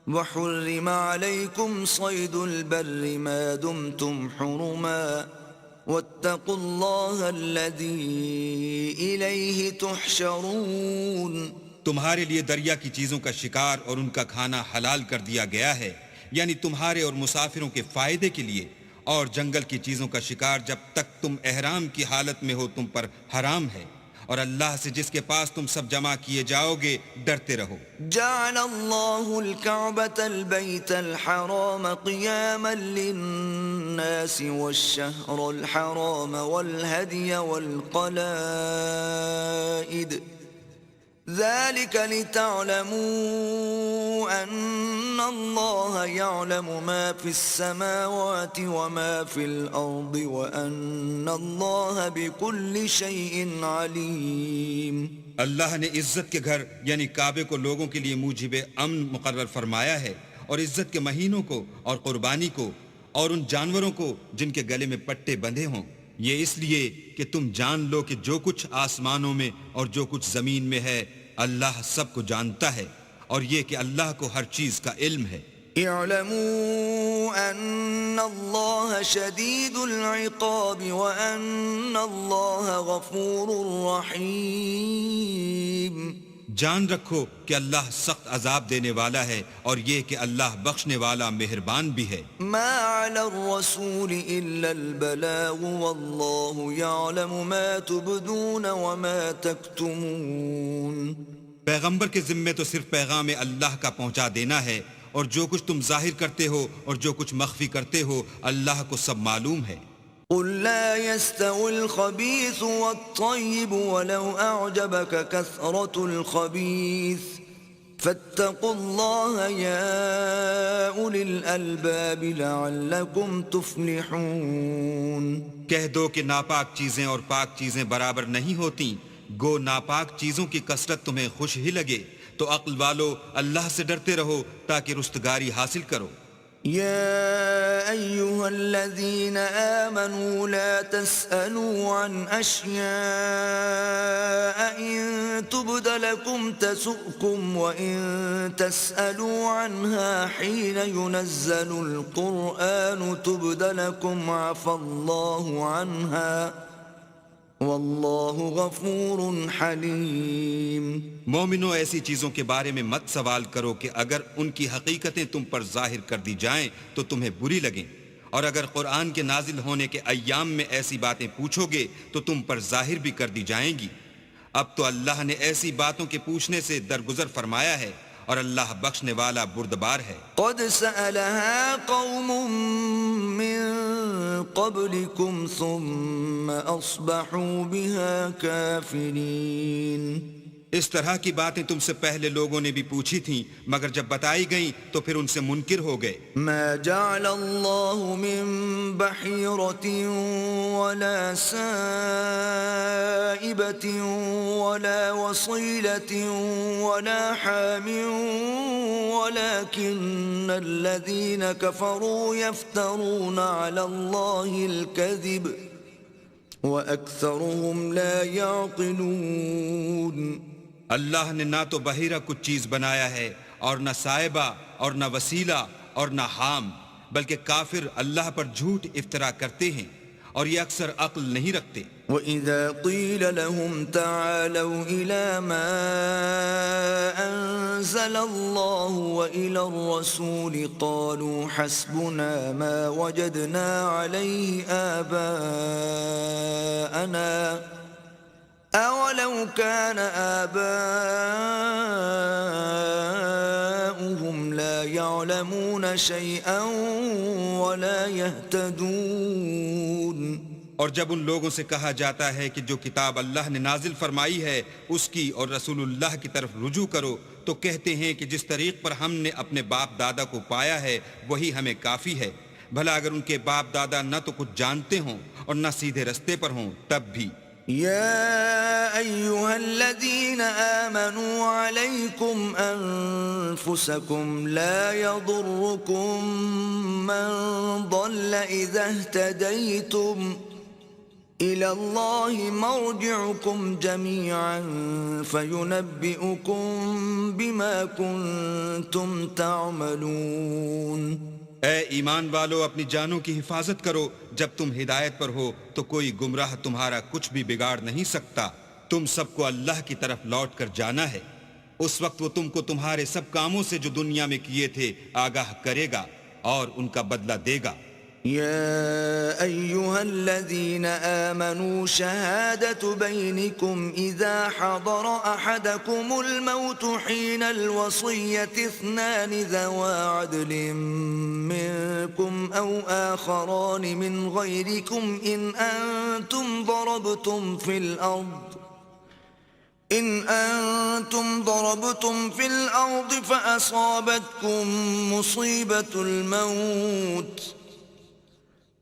وحرم عليكم صيد البر ما دمتم حرما واتقوا الله الذي إليه تحشرون۔ تمہارے لیے دریا کی چیزوں کا شکار اور ان کا کھانا حلال کر دیا گیا ہے، یعنی تمہارے اور مسافروں کے فائدے کے لیے، اور جنگل کی چیزوں کا شکار جب تک تم احرام کی حالت میں ہو تم پر حرام ہے، اور اللہ سے جس کے پاس تم سب جمع کیے جاؤ گے ڈرتے رہو۔ جعل الله الكعبة البيت الحرام قياما للناس والشهر الحرام والهدي والقلائد ذلك لتعلموا أن الله يعلم ما في السماوات وما في الأرض وأن الله بكل شيء عليم۔ اللہ نے عزت کے گھر یعنی کعبے کو لوگوں کے لیے موجب امن مقرر فرمایا ہے، اور عزت کے مہینوں کو اور قربانی کو اور ان جانوروں کو جن کے گلے میں پٹے بندھے ہوں، یہ اس لیے کہ تم جان لو کہ جو کچھ آسمانوں میں اور جو کچھ زمین میں ہے اللہ سب کو جانتا ہے، اور یہ کہ اللہ کو ہر چیز کا علم ہے۔ اعلموا ان اللہ شدید العقاب وان اللہ غفور رحیم۔ جان رکھو کہ اللہ سخت عذاب دینے والا ہے، اور یہ کہ اللہ بخشنے والا مہربان بھی ہے۔ ما علی الرسول الا البلاغ واللہ یعلم ما تبدون وما تکتمون۔ پیغمبر کے ذمے تو صرف پیغام اللہ کا پہنچا دینا ہے، اور جو کچھ تم ظاہر کرتے ہو اور جو کچھ مخفی کرتے ہو اللہ کو سب معلوم ہے۔ قل لا يستوي الخبيث والطيب ولو أعجبك كثرة الخبيث فاتقوا الله يا أولي الألباب لعلكم تفلحون۔ کہہ دو کہ ناپاک چیزیں اور پاک چیزیں برابر نہیں ہوتی، گو ناپاک چیزوں کی کثرت تمہیں خوش ہی لگے، تو عقل والو اللہ سے ڈرتے رہو تاکہ رستگاری حاصل کرو۔ يا أيها الذين آمنوا لا تسألوا عن أشياء إن تبد لكم تسؤكم وإن تسألوا عنها حين ينزل القرآن تبد لكم عفى الله عنها واللہ غفور حلیم۔ مومنو، ایسی چیزوں کے بارے میں مت سوال کرو کہ اگر ان کی حقیقتیں تم پر ظاہر کر دی جائیں تو تمہیں بری لگیں، اور اگر قرآن کے نازل ہونے کے ایام میں ایسی باتیں پوچھو گے تو تم پر ظاہر بھی کر دی جائیں گی۔ اب تو اللہ نے ایسی باتوں کے پوچھنے سے درگزر فرمایا ہے، اور اللہ بخشنے والا بردبار ہے۔ قد سألها قوم من قبلكم ثم أصبحوا بها كافرين۔ اس طرح کی باتیں تم سے پہلے لوگوں نے بھی پوچھی تھیں، مگر جب بتائی گئیں تو پھر ان سے منکر ہو گئے۔ ما جعل الله من بحيرة ولا سائبة ولا وصيلة ولا حام ولكن الذين كفروا يفترون على الله الكذب وأكثرهم لا يعقلون۔ اللہ نے نہ تو بحیرہ کچھ چیز بنایا ہے اور نہ صائبہ اور نہ وسیلہ اور نہ حام، بلکہ کافر اللہ پر جھوٹ افترا کرتے ہیں اور یہ اکثر عقل نہیں رکھتے۔ وَإِذَا قِيلَ لَهُمْ تَعَالَوْا إِلَى مَا أَنزَلَ اللَّهُ وَإِلَى الرَّسُولِ قَالُوا حَسْبُنَا مَا وَجَدْنَا عَلَيْهِ آبَاءَنَا أَوَلَوْ كَانَ آبَاؤُهُمْ لَا يَعْلَمُونَ شَيْئًا وَلَا يَهْتَدُونَ۔ اور جب ان لوگوں سے کہا جاتا ہے کہ جو کتاب اللہ نے نازل فرمائی ہے اس کی اور رسول اللہ کی طرف رجوع کرو، تو کہتے ہیں کہ جس طریق پر ہم نے اپنے باپ دادا کو پایا ہے وہی ہمیں کافی ہے، بھلا اگر ان کے باپ دادا نہ تو کچھ جانتے ہوں اور نہ سیدھے رستے پر ہوں تب بھی۔ يا أيها الذين آمنوا عليكم أنفسكم لا يضركم من ضل إذا اهتديتم إلى الله مرجعكم جميعا فينبئكم بما كنتم تعملون۔ اے ایمان والو، اپنی جانوں کی حفاظت کرو، جب تم ہدایت پر ہو تو کوئی گمراہ تمہارا کچھ بھی بگاڑ نہیں سکتا۔ تم سب کو اللہ کی طرف لوٹ کر جانا ہے، اس وقت وہ تم کو تمہارے سب کاموں سے جو دنیا میں کیے تھے آگاہ کرے گا اور ان کا بدلہ دے گا۔ يا أيها الذين آمنوا شهادة بينكم إذا حضر أحدكم الموت حين الوصية اثنان ذوى عدل منكم أو آخران من غيركم إن أنتم ضربتم في الأرض فأصابتكم مصيبة الموت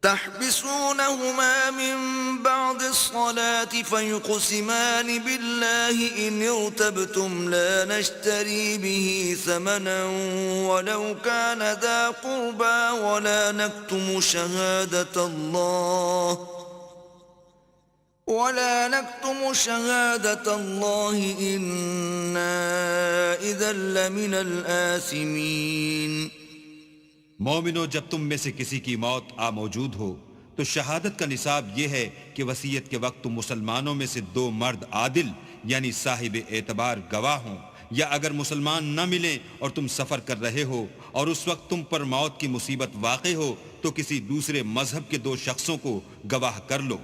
تحبسونهما من بعد الصلاة فيقسمان بالله إن ارتبتم لا نشتري به ثمنا ولو كان ذا قربى ولا نكتم شهادة الله إنا إذا لمن الآثمين۔ مومنو، جب تم میں سے کسی کی موت موجود ہو تو شہادت کا نصاب یہ ہے کہ وصیت کے وقت تم مسلمانوں میں سے دو مرد عادل یعنی صاحب اعتبار گواہ ہوں، یا اگر مسلمان نہ ملیں اور تم سفر کر رہے ہو اور اس وقت تم پر موت کی مصیبت واقع ہو تو کسی دوسرے مذہب کے دو شخصوں کو گواہ کر لو۔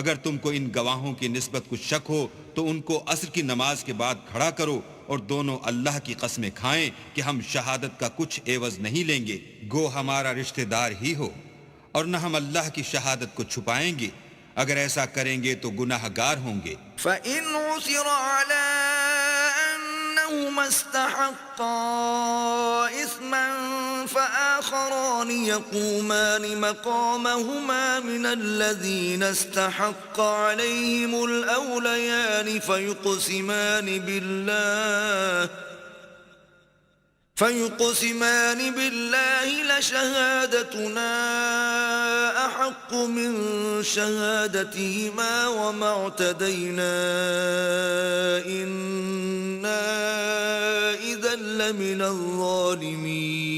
اگر تم کو ان گواہوں کی نسبت کچھ شک ہو تو ان کو عصر کی نماز کے بعد کھڑا کرو اور دونوں اللہ کی قسمیں کھائیں کہ ہم شہادت کا کچھ عوض نہیں لیں گے، گو ہمارا رشتہ دار ہی ہو، اور نہ ہم اللہ کی شہادت کو چھپائیں گے، اگر ایسا کریں گے تو گناہ گار ہوں گے۔ فَإِنْ عُثِرَ عَلَىٰ أَنَّهُمَا اسْتَحَقَّا إِثْمًا فَآخَرَانِ يَقُومَانِ مَقَامَهُمَا مِنَ الَّذِينَ استحق عليهم الأوليان فيقسمان بالله لشهادتنا أحق من شهادتهما وما اعتدينا إنا إذا لمن الظالمين۔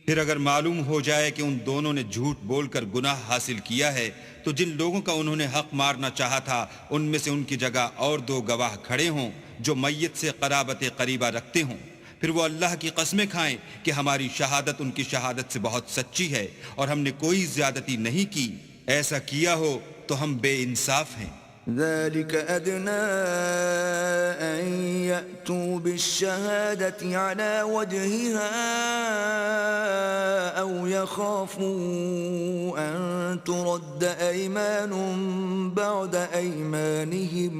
پھر اگر معلوم ہو جائے کہ ان دونوں نے جھوٹ بول کر گناہ حاصل کیا ہے تو جن لوگوں کا انہوں نے حق مارنا چاہا تھا ان میں سے ان کی جگہ اور دو گواہ کھڑے ہوں جو میت سے قرابت قریبہ رکھتے ہوں، پھر وہ اللہ کی قسمیں کھائیں کہ ہماری شہادت ان کی شہادت سے بہت سچی ہے اور ہم نے کوئی زیادتی نہیں کی، ایسا کیا ہو تو ہم بے انصاف ہیں۔ ذلك أدنى أن يأتوا بالشهادة على وجهها أو يخافوا أن ترد أيمان بعد أيمانهم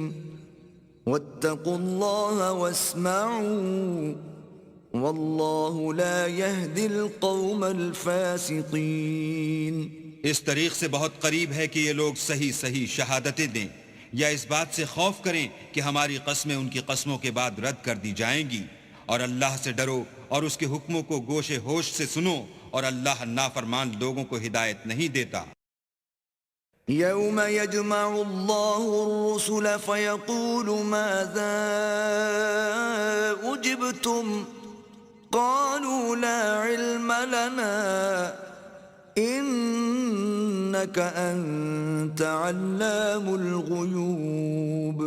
واتقوا الله واسمعوا والله لا يهدي القوم الفاسقين. اس طریق سے بہت قریب ہے کہ یہ لوگ صحیح صحیح شہادتیں دیں، یا اس بات سے خوف کریں کہ ہماری قسمیں ان کی قسموں کے بعد رد کر دی جائیں گی، اور اللہ سے ڈرو اور اس کے حکموں کو گوش ہوش سے سنو، اور اللہ نافرمان لوگوں کو ہدایت نہیں دیتا. يوم يجمع الله الرسل فيقول ماذا أجبتم قالوا لا علم لنا إنك أنت علام الغيوب.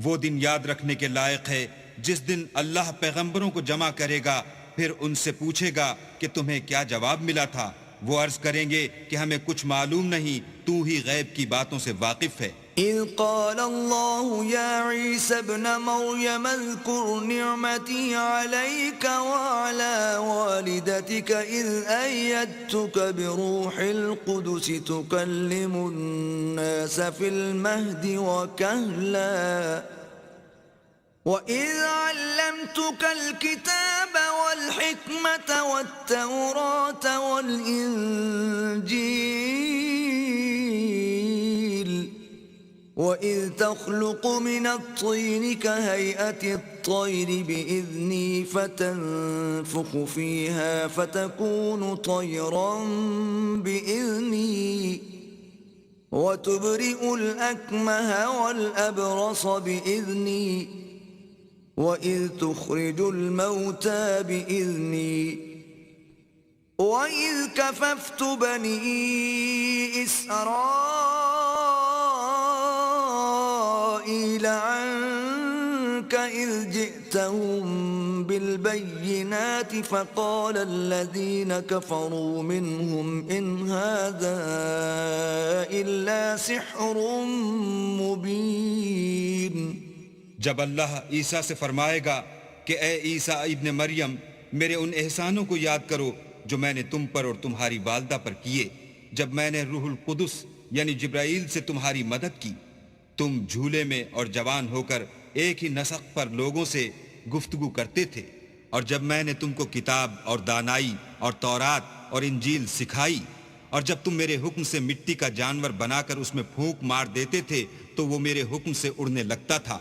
وہ دن یاد رکھنے کے لائق ہے جس دن اللہ پیغمبروں کو جمع کرے گا، پھر ان سے پوچھے گا کہ تمہیں کیا جواب ملا تھا. وہ عرض کریں گے کہ ہمیں کچھ معلوم نہیں، تو ہی غیب کی باتوں سے واقف ہے. إذ قال الله يا عيسى ابن مريم اذكر نعمتي عليك وعلى والدتك إذ أيدتك بروح القدس تكلم الناس في المهد وكهلا وإذ علمتك الكتاب والحكمة والتوراة والإنجيل وإذ تخلق من الطين كهيئة الطير بإذني فتنفخ فيها فتكون طيرا بإذني وتبرئ الأكمه والأبرص بإذني وإذ تخرج الموتى بإذني وإذ كففت بني إسرائيل عنك إذ جئتهم بالبينات فقال الذين كفروا منهم إن هذا إلا سحر مبين. جب اللہ عیسیٰ سے فرمائے گا کہ اے عیسیٰ ابن مریم، میرے ان احسانوں کو یاد کرو جو میں نے تم پر اور تمہاری والدہ پر کیے، جب میں نے روح القدس یعنی جبرائیل سے تمہاری مدد کی. تم جھولے میں اور جوان ہو کر ایک ہی نسق پر لوگوں سے گفتگو کرتے تھے، اور جب میں نے تم کو کتاب اور دانائی اور تورات اور انجیل سکھائی، اور جب تم میرے حکم سے مٹی کا جانور بنا کر اس میں پھونک مار دیتے تھے تو وہ میرے حکم سے اڑنے لگتا تھا،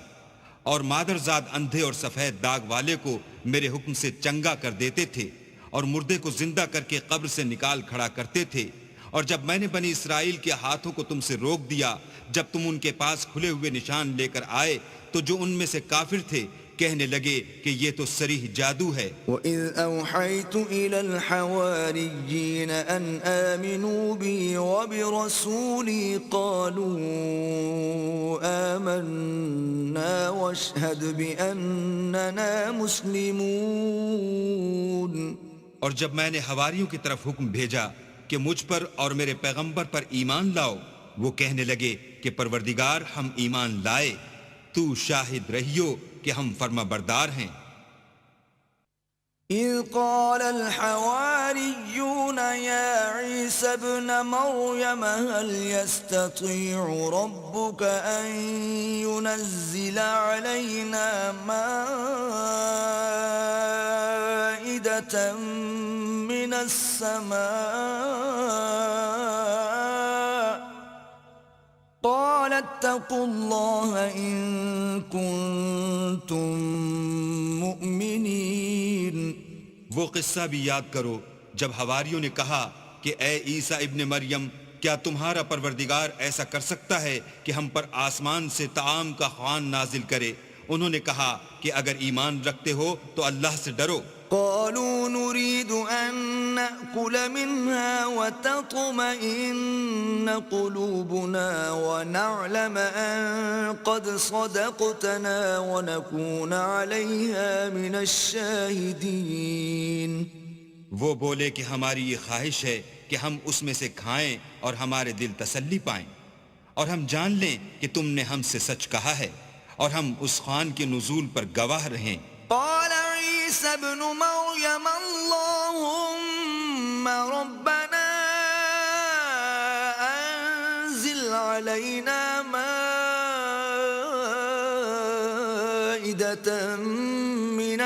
اور مادرزاد اندھے اور سفید داغ والے کو میرے حکم سے چنگا کر دیتے تھے، اور مردے کو زندہ کر کے قبر سے نکال کھڑا کرتے تھے. اور جب میں نے بنی اسرائیل کے ہاتھوں کو تم سے روک دیا جب تم ان کے پاس کھلے ہوئے نشان لے کر آئے، تو جو ان میں سے کافر تھے کہنے لگے کہ یہ تو صریح جادو ہے. وَإِذْ أَوْحَيْتُ إِلَى الْحَوَارِيِّينَ أَنْ آمِنُوا بِي وَبِرَسُولِي قَالُوا آمَنَّا وَاشْهَدْ بِأَنَّنَا مُسْلِمُونَ. اور جب میں نے حواریوں کی طرف حکم بھیجا کہ مجھ پر اور میرے پیغمبر پر ایمان لاؤ، وہ کہنے لگے کہ پروردگار ہم ایمان لائے، تو شاہد رہیو کہ ہم فرما بردار ہیں. إذ قال الحواريون يا عيسى ابن مريم هل يستطيع ربك أن ينزل علينا مائدة من السماء قال اتقوا الله إن كنتم مؤمنين. وہ قصہ بھی یاد کرو جب حواریوں نے کہا کہ اے عیسیٰ ابن مریم، کیا تمہارا پروردگار ایسا کر سکتا ہے کہ ہم پر آسمان سے طعام کا خوان نازل کرے؟ انہوں نے کہا کہ اگر ایمان رکھتے ہو تو اللہ سے ڈرو. قالوا نريد أن نأكل منها وتطمئن قلوبنا ونعلم أن قد صدقتنا ونكون عليها من الشاهدين. وہ بولے کہ ہماری یہ خواہش ہے کہ ہم اس میں سے کھائیں اور ہمارے دل تسلی پائیں، اور ہم جان لیں کہ تم نے ہم سے سچ کہا ہے، اور ہم اس خوان کے نزول پر گواہ رہیں. قال عيسى ابن مريم اللهم ربنا أنزل علينا مائدة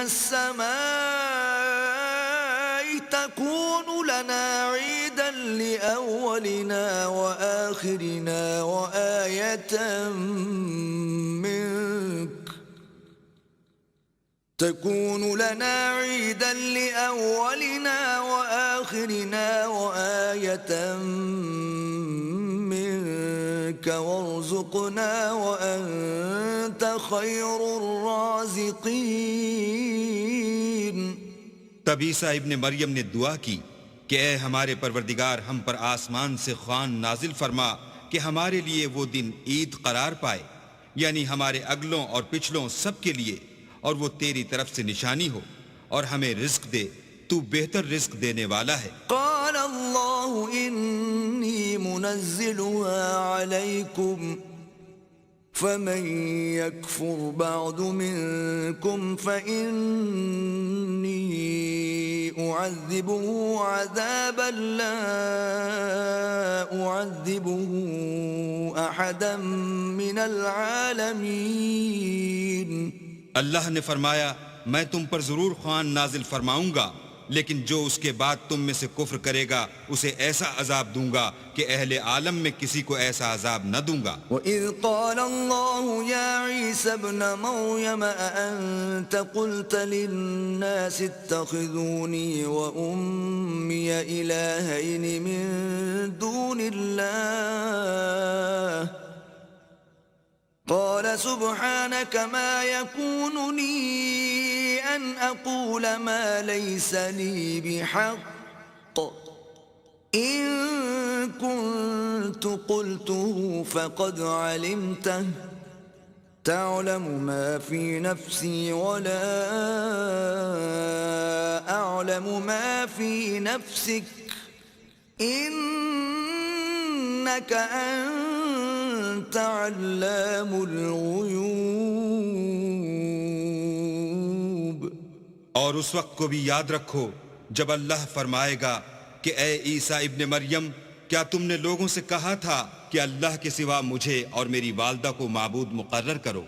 السماء تكون لنا عيدا لأولنا وآخرنا وآية منك تكون لنا عيدا لأولنا وآخرنا وآية منك وارزقنا وأنت خير الرازقين. تب عیسیٰ ابن مریم نے دعا کی کہ اے ہمارے پروردگار ہم پر آسمان سے خوان نازل فرما کہ ہمارے لیے وہ دن عید قرار پائے، یعنی ہمارے اگلوں اور پچھلوں سب کے لیے، اور وہ تیری طرف سے نشانی ہو، اور ہمیں رزق دے، تو بہتر رزق دینے والا ہے. قال اللہ انی منزلها علیکم فمن يكفر بعد منكم فإني أعذبه عذابا لا أعذبه أحدا من العالمين. اللہ نے فرمایا میں تم پر ضرور خوان نازل فرماؤں گا، لیکن جو اس کے بعد تم میں سے کفر کرے گا اسے ایسا عذاب دوں گا کہ اہل عالم میں کسی کو ایسا عذاب نہ دوں گا. وَإِذْ قَالَ اللَّهُ يَا عِيسَى ابْنَ مَرْيَمَ أَأَنْتَ قُلْتَ لِلنَّاسِ اتَّخِذُونِي وَأُمِّيَ إِلَٰهَيْنِ مِن دُونِ اللَّهِ قال سبحانك ما يكون لي أن أقول ما ليس لي بحق إن كنت قلته فقد علمته تعلم ما في نفسي ولا أعلم ما في نفسك إنك أنت علام الغیوب. اور اس وقت کو بھی یاد رکھو جب اللہ فرمائے گا کہ اے عیسیٰ ابن مریم، کیا تم نے لوگوں سے کہا تھا کہ اللہ کے سوا مجھے اور میری والدہ کو معبود مقرر کرو؟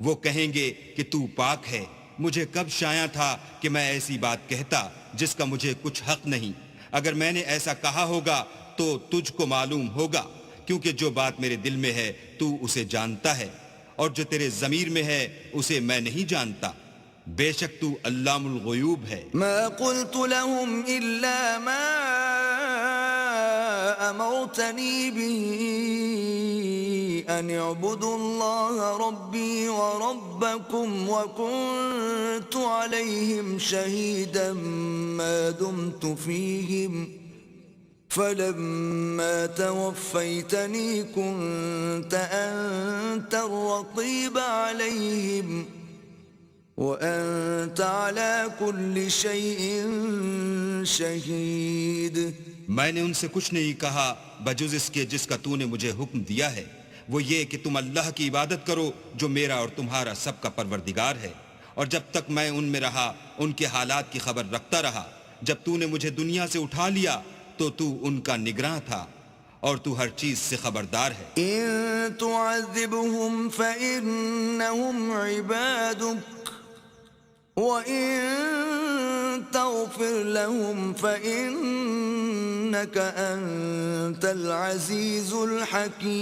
وہ کہیں گے کہ تو پاک ہے، مجھے کب شایع تھا کہ میں ایسی بات کہتا جس کا مجھے کچھ حق نہیں. اگر میں نے ایسا کہا ہوگا تو تجھ کو معلوم ہوگا، کیونکہ جو بات میرے دل میں ہے تو اسے جانتا ہے، اور جو تیرے ضمیر میں ہے اسے میں نہیں جانتا. بے شک تو علام الغیوب ہے. ما قلت لهم إلا ما أمرتني به أن اعبدوا الله ربي وربكم وكنت عليهم شهيدا ما دمت فيهم فلما توفيتني كنت أنت الرقيب عليهم وأنت على كل شيء شهيد. میں نے ان سے کچھ نہیں کہا بجز اس کے جس کا تو نے مجھے حکم دیا ہے، وہ یہ کہ تم اللہ کی عبادت کرو جو میرا اور تمہارا سب کا پروردگار ہے، اور جب تک میں ان میں رہا ان کے حالات کی خبر رکھتا رہا. جب تو نے مجھے دنیا سے اٹھا لیا تو تو ان کا نگراں تھا اور تو ہر چیز سے خبردار ہے. إن تعذبهم فإنهم عبادك وَإِن تَغْفِرْ لَهُمْ فَإِنَّكَ أَنْتَ الْعَزِيزُ الْحَكِيمُ.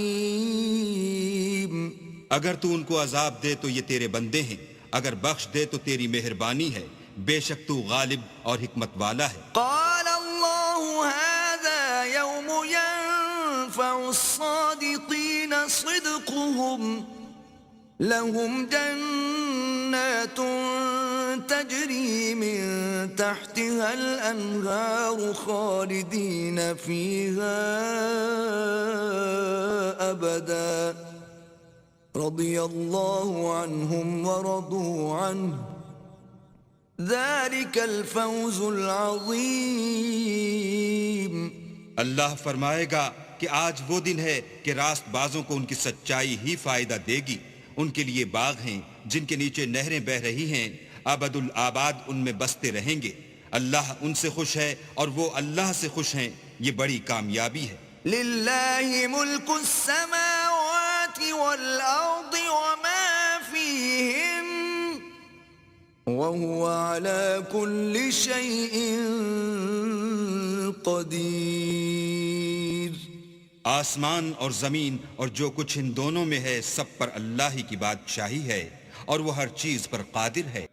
اگر تو ان کو عذاب دے تو یہ تیرے بندے ہیں، اگر بخش دے تو تیری مہربانی ہے، بے شک تو غالب اور حکمت والا ہے. قال الله هذا يوم ينفع الصادقين صدقهم لهم جنات تجري من تحتها الأنهار خالدين فيها أبدا رضي الله عنهم ورضوا عنه ذلك الفوز العظيم. اللہ فرمائے گا کہ آج وہ دن ہے کہ راست بازوں کو ان کی سچائی ہی فائدہ دے گی. ان کے لیے باغ ہیں جن کے نیچے نہریں بہ رہی ہیں، ابد الآباد ان میں بستے رہیں گے. اللہ ان سے خوش ہے اور وہ اللہ سے خوش ہیں. یہ بڑی کامیابی ہے. للہ ملک السماوات والارض وما فیہن وهو على كل شيء قدير. آسمان اور زمین اور جو کچھ ان دونوں میں ہے سب پر اللہ ہی کی بادشاہی ہے اور وہ ہر چیز پر قادر ہے.